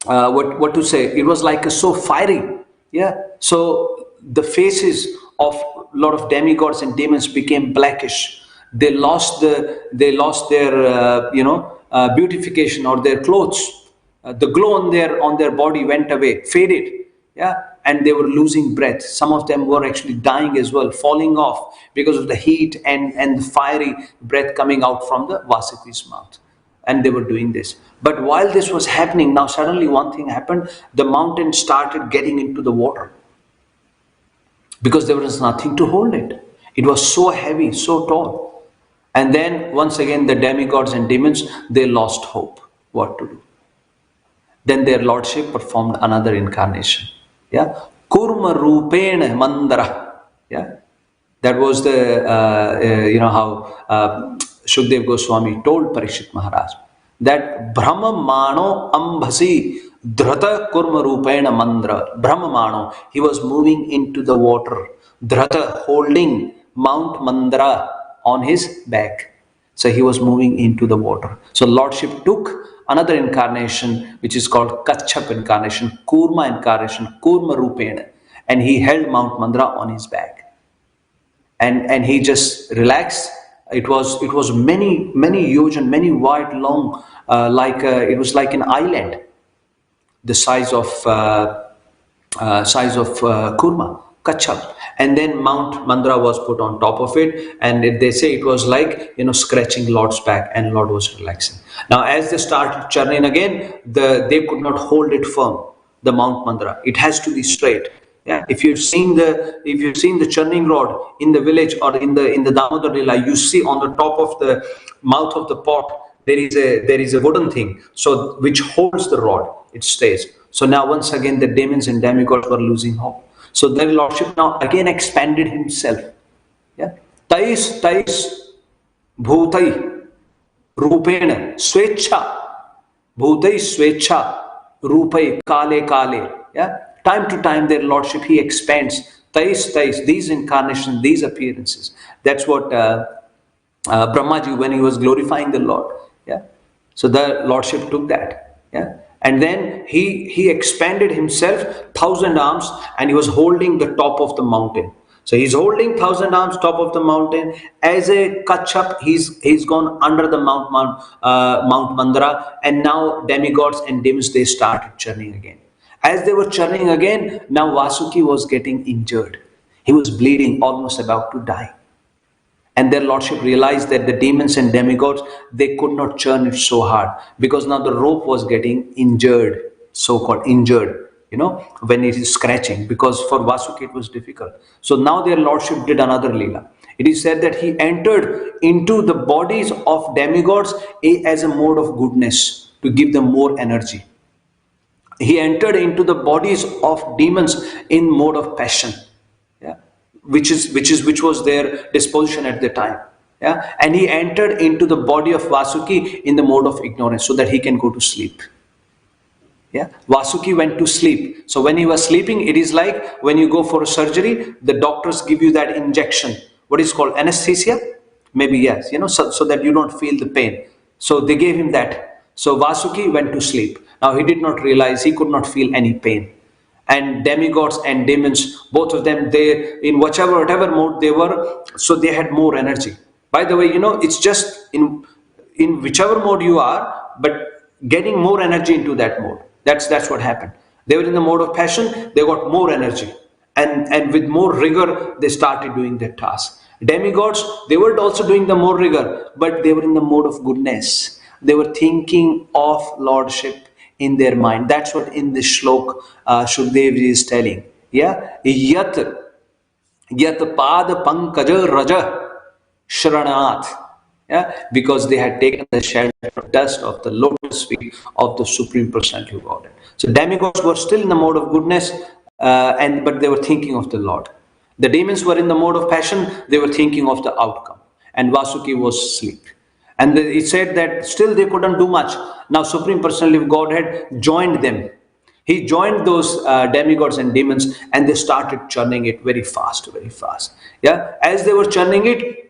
what to say? It was like so fiery. Yeah. So the faces of a lot of demigods and demons became blackish. They lost their beautification or their clothes. The glow on their body went away, faded. Yeah, and they were losing breath. Some of them were actually dying as well, falling off because of the heat and the fiery breath coming out from the Vasuki's mouth. And they were doing this. But while this was happening, now suddenly one thing happened. The mountain started getting into the water because there was nothing to hold it. It was so heavy, so tall. And then once again, the demigods and demons, they lost hope. What to do? Then their lordship performed another incarnation. Yeah, Kurma Rupena Mandara. Yeah, that was the how Shukdev Goswami told Parikshit Maharaj that Brahma Mano Ambhasi Dhrata Kurma Rupena Mandra. Brahma Mano, he was moving into the water. Dhrata, holding Mount Mandara on his back. So he was moving into the water. So Lordship took another incarnation, which is called Kachap incarnation, Kurma incarnation, Kurma Rupena. And he held Mount Mandara on his back. And he just relaxed. It was many huge and many wide, long, it was like an island, the size of Kurma, Kachap. And then Mount Mandara was put on top of it, and they say it was like scratching Lord's back, and Lord was relaxing. Now as they started churning again, they could not hold it firm, the Mount Mandara. It has to be straight. Yeah, if you've seen the churning rod in the village or in the Damodar Lila, you see on the top of the mouth of the pot there is a wooden thing, so which holds the rod. It stays. So now once again the demons and demigods were losing hope. So their lordship now again expanded himself. Yeah. Tais bhutai rupena swecha. Bhutai swecha rupai kale kale. Yeah. Time to time their lordship, he expands. Tais, these incarnations, these appearances. That's what Brahmaji, when he was glorifying the Lord. Yeah. So the lordship took that. Yeah. And then he expanded himself 1,000 arms, and he was holding the top of the mountain. So he's holding 1,000 arms top of the mountain as a Kachap. He's gone under the Mount Mandara, and now demigods and demons, they started churning again. As they were churning again, now Vasuki was getting injured. He was bleeding, almost about to die. And their lordship realized that the demons and demigods, they could not churn it so hard, because now the rope was getting injured, so-called injured, when it is scratching, because for Vasuki it was difficult. So now their lordship did another Leela. It is said that he entered into the bodies of demigods as a mode of goodness, to give them more energy. He entered into the bodies of demons in mode of passion. Yeah. Which was their disposition at the time. Yeah, and he entered into the body of Vasuki in the mode of ignorance, so that he can go to sleep. Yeah, Vasuki went to sleep. So when he was sleeping, it is like when you go for a surgery, the doctors give you that injection. What is called anesthesia? Maybe yes, so that you don't feel the pain. So they gave him that. So Vasuki went to sleep. Now he did not realize he could not feel any pain. And demigods and demons, both of them, they in whatever mode they were, so they had more energy. By the way, it's just in whichever mode you are, but getting more energy into that mode. That's what happened. They were in the mode of passion, they got more energy, and with more rigor they started doing their task. Demigods, they were also doing the more rigor, but they were in the mode of goodness. They were thinking of lordship in their mind. That's what in this shlok Shukdev ji is telling. Yeah, yat yat pad pankaj raja Shranath. Yeah, because they had taken the shelter dust of the lotus feet of the Supreme Personality of Godhead. So demigods were still in the mode of goodness, but they were thinking of the Lord. The demons were in the mode of passion, they were thinking of the outcome. And Vasuki was asleep. And it said that still they couldn't do much. Now Supreme Personality of Godhead joined them. He joined those demigods and demons, and they started churning it very fast, very fast. Yeah, as they were churning it,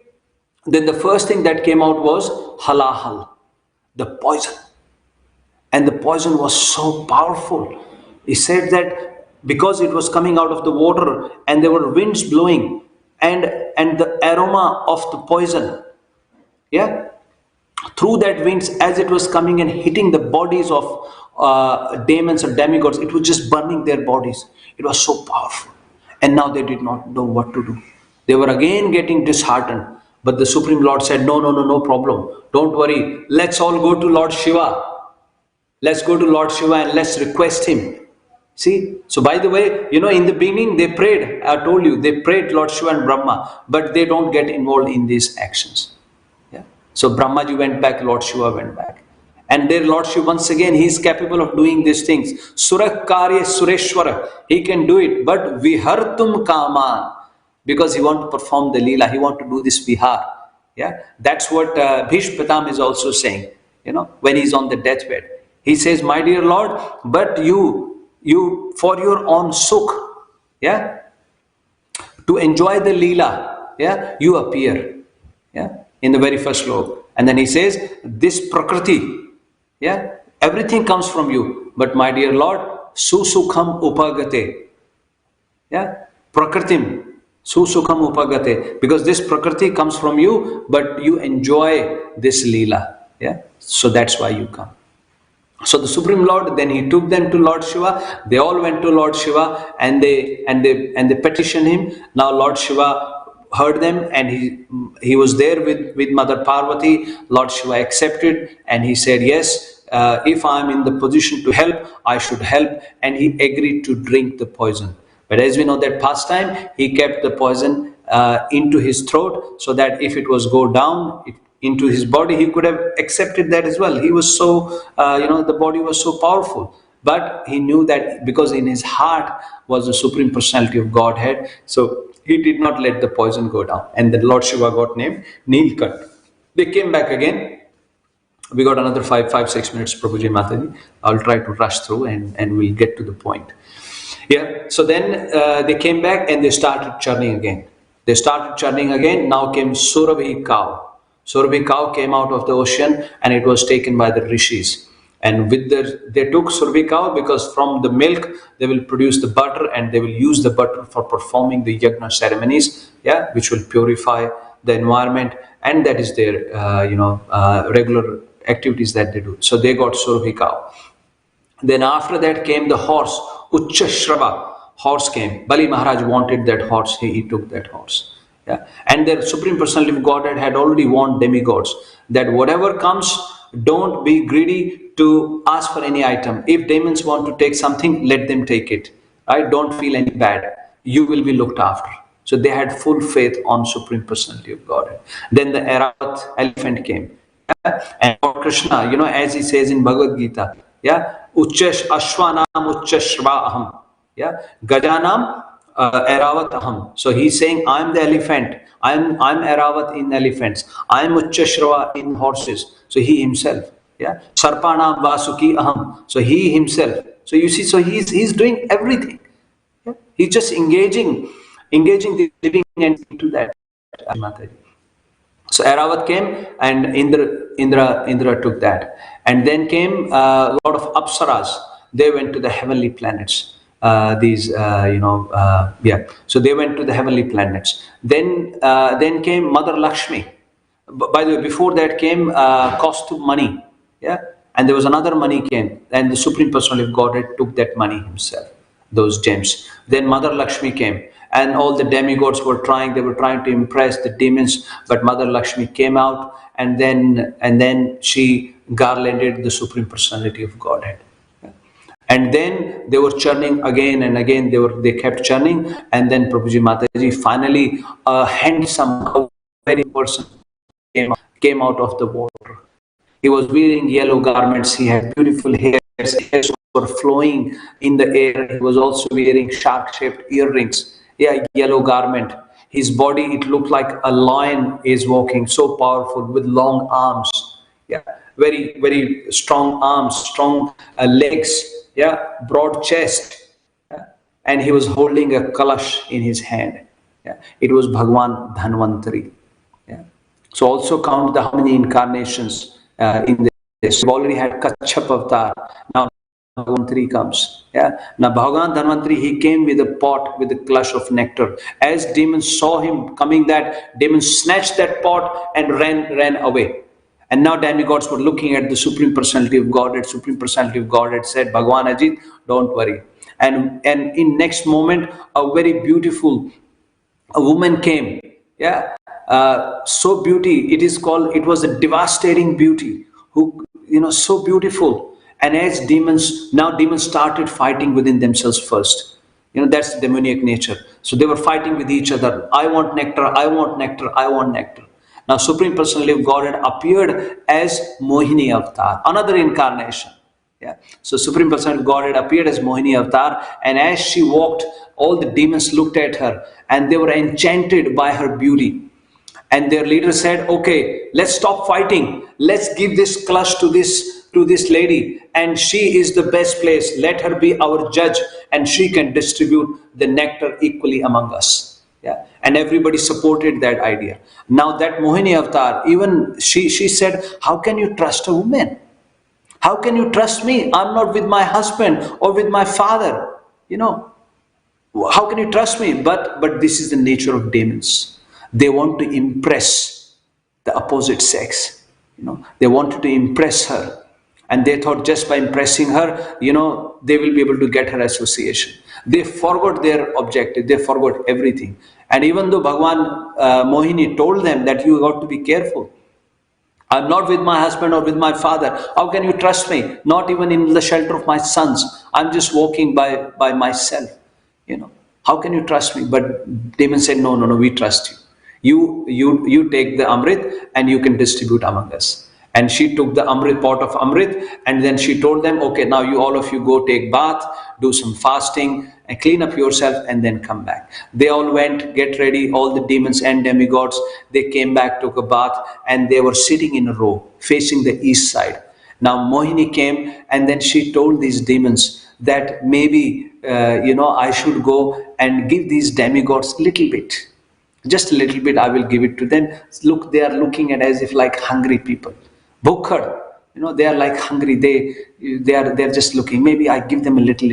then the first thing that came out was halahal, the poison. And the poison was so powerful. He said that because it was coming out of the water and there were winds blowing, and the aroma of the poison, yeah, through that winds, as it was coming and hitting the bodies of demons and demigods, it was just burning their bodies. It was so powerful. And now they did not know what to do. They were again getting disheartened. But the Supreme Lord said, no, no, no, no problem. Don't worry. Let's all go to Lord Shiva. Let's go to Lord Shiva and let's request him. See, so by the way, in the beginning they prayed. I told you, they prayed Lord Shiva and Brahma, but they don't get involved in these actions. Yeah. So Brahmaji went back, Lord Shiva went back. And their Lord Shiva, once again, he is capable of doing these things. Surak Karya Sureshwara, he can do it, but Vihartum Kaman, because he want to perform the Leela, he want to do this Vihar. Yeah, that's what Bhishma Pitam is also saying, when he's on the deathbed. He says, my dear Lord, but you for your own sukh, yeah, to enjoy the Leela, yeah, you appear, yeah, in the very first slok. And then he says, this Prakriti, yeah, everything comes from you, but my dear Lord, susukham upagate, yeah, Prakritim, susukham upagate, because this Prakriti comes from you, but you enjoy this Leela, yeah, so that's why you come. So the Supreme Lord, then he took them to Lord Shiva. They all went to Lord Shiva and they petitioned him. Now Lord Shiva heard them, and he was there with Mother Parvati. Lord Shiva accepted, and he said, yes, if I am in the position to help, I should help. And he agreed to drink the poison. But as we know that pastime, he kept the poison into his throat, so that if it was go down into his body, he could have accepted that as well. He was so, the body was so powerful. But he knew that because in his heart was the Supreme Personality of Godhead, so he did not let the poison go down. And the Lord Shiva got named Neelkant. They came back again. We got another 5-6 minutes, Prabhuji Mataji. I'll try to rush through and we'll get to the point. Yeah, so then they came back and they started churning again. They started churning again. Now came Surabhi cow. Surabhi cow came out of the ocean and it was taken by the rishis. And they took Surabhi cow because from the milk they will produce the butter, and they will use the butter for performing the yajna ceremonies, yeah, which will purify the environment, and that is their regular activities that they do. So they got Surabhi cow. Then after that came the horse, Uchchashrava. Horse came. Bali Maharaj wanted that horse. He took that horse. Yeah. And the Supreme Personality of Godhead had already warned demigods that whatever comes, don't be greedy to ask for any item. If demons want to take something, let them take it. Right? Don't feel any bad. You will be looked after. So they had full faith on Supreme Personality of Godhead. Then the Airavat elephant came. Yeah? And Lord Krishna, as he says in Bhagavad Gita, yeah, Uchchash Ashwanam Uchchashva Aham. Yeah, Gajanam Airavat Aham. So he's saying, I'm the elephant. I'm Airavat in elephants. I'm Uchchashva in horses. So he himself. Yeah, Sarpanam Vasuki Aham. So he himself. So you see, so he's doing everything. Yeah? He's just engaging the living entity into that. Mataji. So Airavat came, and Indra took that, and then came a lot of Apsaras. They went to the heavenly planets. Yeah. So they went to the heavenly planets. Then came Mother Lakshmi. By the way, before that came costume money. Yeah, and there was another money came, and the Supreme Personality of Godhead took that money himself, those gems. Then Mother Lakshmi came, and all the demigods were trying. They were trying to impress the demons, but Mother Lakshmi came out, and then she garlanded the Supreme Personality of Godhead. And then they were churning again and again. They kept churning, and then Prabhuji Mataji finally a handsome, a very person came out of the water. He was wearing yellow garments. He had beautiful hair. His hairs were flowing in the air. He was also wearing shark-shaped earrings. Yeah, yellow garment. His body, it looked like a lion is walking, so powerful with long arms. Yeah, very, very strong arms, strong legs. Yeah, broad chest. Yeah. And he was holding a kalash in his hand. Yeah, it was Bhagwan Dhanvantari. Yeah. So also count the how many incarnations in this. We've already had Kachap avatar. Now Dhanvantari comes. Yeah. Now Bhagavan Dhanvantari, he came with a pot with a clutch of nectar. As demons saw him coming, that demons snatched that pot and ran away. And now demigods were looking at the Supreme Personality of Godhead. Supreme Personality of Godhead said, Bhagavan Ajit, don't worry. And in next moment, a very beautiful a woman came. Yeah, so beauty, it was a devastating beauty, who, so beautiful. And as demons started fighting within themselves first. That's the demoniac nature. So they were fighting with each other. I want nectar, I want nectar, I want nectar. Now Supreme Personality of Godhead appeared as Mohini avatar, another incarnation. Yeah. So Supreme Personality of Godhead appeared as Mohini Avatar, and as she walked, all the demons looked at her and they were enchanted by her beauty. And their leader said, "Okay, let's stop fighting. Let's give this clutch to this lady, and she is the best place. Let her be our judge, and she can distribute the nectar equally among us." Yeah. And everybody supported that idea. Now that Mohini Avatar, even she said, "How can you trust a woman? How can you trust me? I'm not with my husband or with my father. How can you trust me?" But this is the nature of demons. They want to impress the opposite sex. They wanted to impress her. And they thought just by impressing her, they will be able to get her association. They forgot their objective. They forgot everything. And even though Bhagwan Mohini told them that you got to be careful. I'm not with my husband or with my father. How can you trust me? Not even in the shelter of my sons. I'm just walking by myself. How can you trust me? But demon said, no, no, no, we trust you. You take the Amrit and you can distribute among us. And she took the Amrit, pot of Amrit, and then she told them, okay, now all of you go take bath, do some fasting, and clean up yourself, and then come back. They all went, get ready, all the demons and demigods, they came back, took a bath, and they were sitting in a row, facing the east side. Now Mohini came, and then she told these demons that maybe, I should go and give these demigods little bit. Just a little bit, I will give it to them. Look, they are looking at as if like hungry people. Bhukhad, they are like hungry. They're just looking. Maybe I give them a little,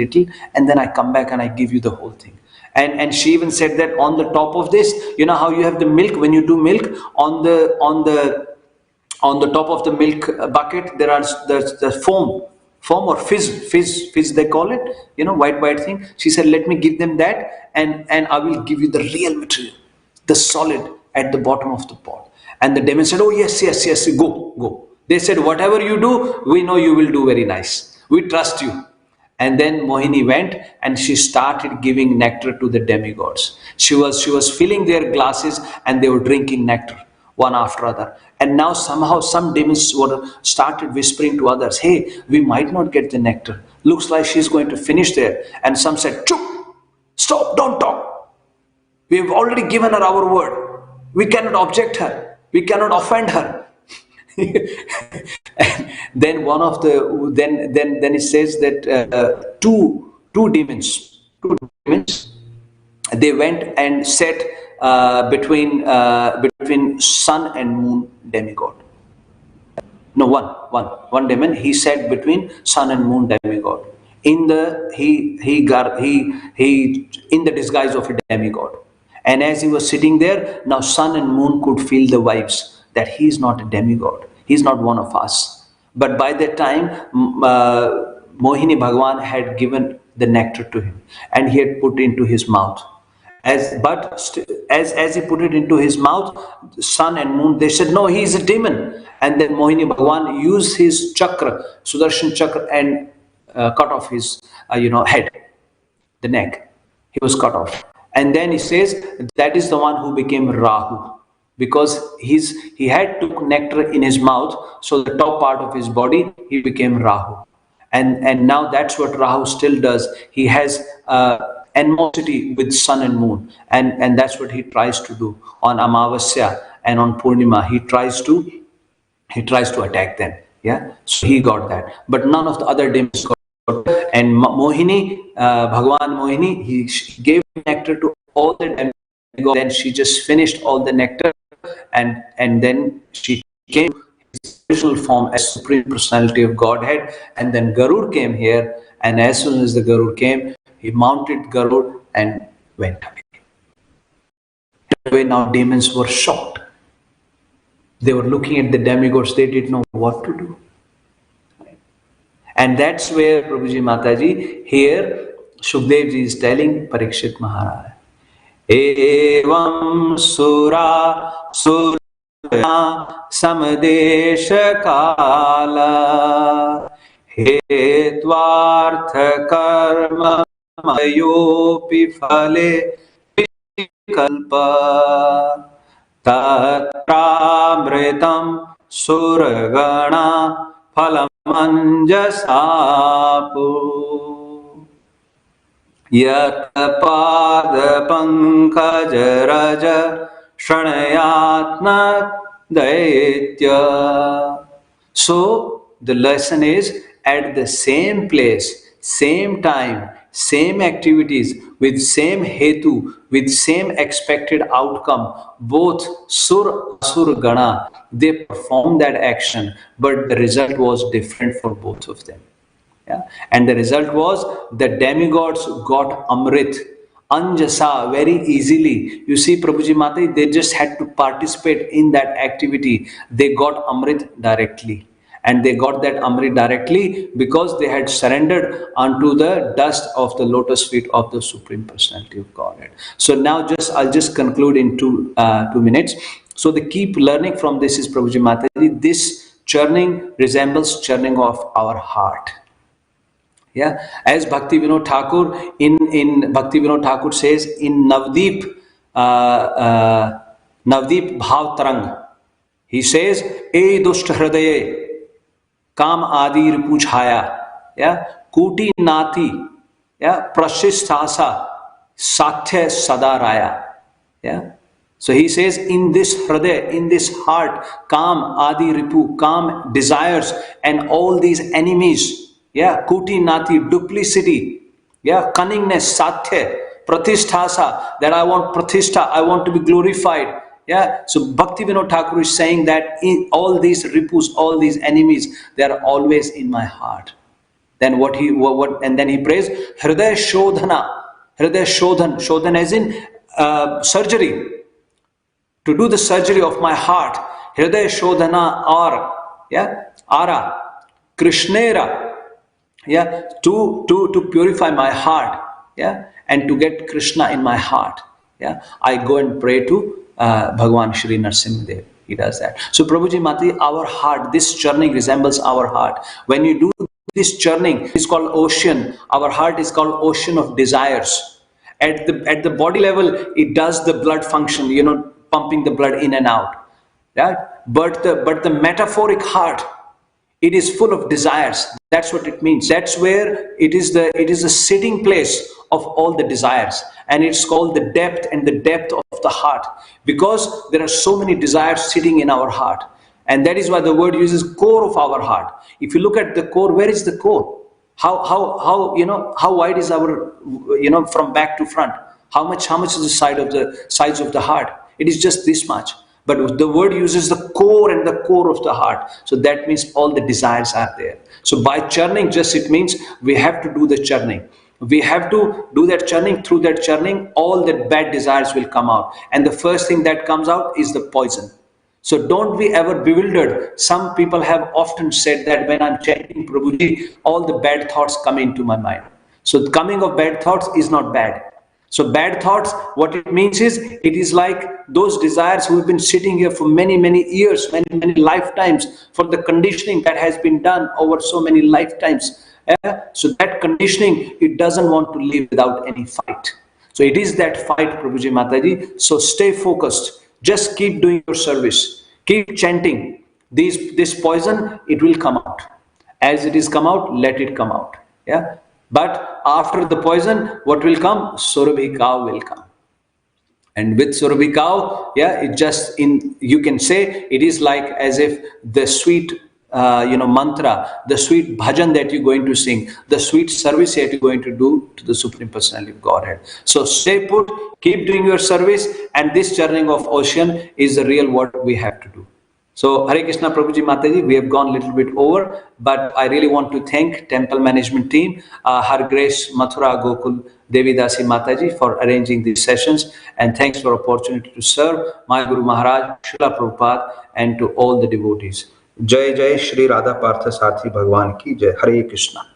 and then I come back and I give you the whole thing. And she even said that on the top of this, how you have the milk when you do milk on the top of the milk bucket, there's the foam or fizz they call it, white thing. She said, let me give them that, and I will give you the real material, the solid at the bottom of the pot. And the demon said, oh yes, go. They said, whatever you do, we know you will do very nice. We trust you. And then Mohini went and she started giving nectar to the demigods. She was filling their glasses and they were drinking nectar one after other. And now somehow some demons started whispering to others, hey, we might not get the nectar. Looks like she's going to finish there. And some said, Chup, stop, don't talk. We have already given her our word. We cannot object her. We cannot offend her. And then one of the then it says that two demons, they went and sat between sun and moon demigod. No, one demon. He sat between sun and moon demigod. In the he in the disguise of a demigod. And as he was sitting there, now sun and moon could feel the vibes that he is not a demigod. He is not one of us. But by that time, Mohini Bhagwan had given the nectar to him, and he had put into his mouth. As he put it into his mouth, sun and moon, they said, no, he is a demon. And then Mohini Bhagwan used his chakra, Sudarshan chakra, and cut off his head, the neck. He was cut off. And then he says that is the one who became Rahu, because he had took nectar in his mouth, so the top part of his body, he became Rahu. And now that's what Rahu still does. He has animosity with sun and moon, and that's what he tries to do on Amavasya and on Purnima. He tries to attack them. Yeah, so he got that, but none of the other demons got. And Mohini, Bhagwan Mohini, he gave nectar to all the demons. Then she just finished all the nectar, and then she came his original form as Supreme Personality of Godhead. And then Garud came here, and as soon as the Garud came, he mounted Garud and went away. Now demons were shocked. They were looking at the demigods. They didn't know what to do. And that's where Prabhuji Mataji, here Shukdev ji is telling Parikshit Maharaj, Evam Sura Surya Samadesha Kala Hetvartha Karma Mayopi Phale Vikalpa Tatramritam Suragana Phalamanjasapu Yat Pada Pankaj Raja Shranayatna Daitya. So the lesson is, at the same place, same time, same activities, with same hetu, with same expected outcome, both Sur Asur Gana, they performed that action, but the result was different for both of them. Yeah? And the result was the demigods got Amrit, Anjasa, very easily. You see, Prabhuji Mataji, they just had to participate in that activity. They got Amrit directly. And they got that Amrit directly because they had surrendered unto the dust of the lotus feet of the Supreme Personality of Godhead. So now I'll just conclude in 2 minutes. So the key learning from this is, Prabhuji Mataji, this churning resembles churning of our heart. Yeah, as Bhakti Vinod Thakur in Bhakti Vinod Thakur says in Navdeep Bhav Tarang, he says, E Dusht Hridaye Kam Adi Ripuchhaya, yeah, Kuti Nati, yeah, Prashistasa Sathya Sadaraya, yeah. So he says, in this Hriday, in this heart, Kam Adi Ripu, Kam desires and all these enemies. Yeah, Kuti Nati, duplicity, yeah, cunningness, Satya, Pratisthasa, that I want Pratistha, I want to be glorified. Yeah, so Bhakti Vinod Thakur is saying that in all these ripus, all these enemies, they are always in my heart. Then and then he prays, Hriday Shodhana, Hriday Shodhan, Shodhan as in surgery, to do the surgery of my heart. Hriday Shodhana Ar, yeah, Ara, Krishnera, yeah, to purify my heart, yeah, and to get Krishna in my heart, yeah, I go and pray to Bhagwan Shri Narsimhadev. He does that. So Prabhuji Mataji, our heart, this churning resembles our heart. When you do this churning, it's called ocean. Our heart is called ocean of desires. At the body level, it does the blood function, pumping the blood in and out, right? But the metaphoric heart, it is full of desires. That's what it means. That's where it is a sitting place of all the desires, and it's called the depth of the heart, because there are so many desires sitting in our heart. And that is why the word uses core of our heart. If you look at the core, where is the core? How how wide is our, from back to front? How much is the size of the heart? It is just this much. But the word uses the core, and the core of the heart. So that means all the desires are there. So by churning, just it means we have to do the churning. We have to do that churning. Through that churning, all the bad desires will come out. And the first thing that comes out is the poison. So don't be ever bewildered. Some people have often said that when I'm chanting Prabhuji, all the bad thoughts come into my mind. So the coming of bad thoughts is not bad. So bad thoughts, what it means is, it is like those desires who have been sitting here for many, many years, many, many lifetimes, for the conditioning that has been done over so many lifetimes. So that conditioning, it doesn't want to live without any fight. So it is that fight, Prabhuji Mataji. So stay focused. Just keep doing your service. Keep chanting. This poison, it will come out. As it is come out, let it come out. Yeah. But after the poison, what will come? Surabhi cow will come. And with Surabhi cow, yeah, it just you can say it is like as if the sweet, mantra, the sweet bhajan that you're going to sing, the sweet service that you're going to do to the Supreme Personality of Godhead. So stay put, keep doing your service, and this churning of ocean is the real what we have to do. So Hare Krishna Prabhuji Mataji, we have gone a little bit over, but I really want to thank temple management team, Her Grace Mathura Gokul Devi Dasi Mataji for arranging these sessions, and thanks for opportunity to serve my Guru Maharaj, Srila Prabhupada, and to all the devotees. Jai Jai Shri Radha Partha Sathi Bhagwan ki Jai. Hare Krishna.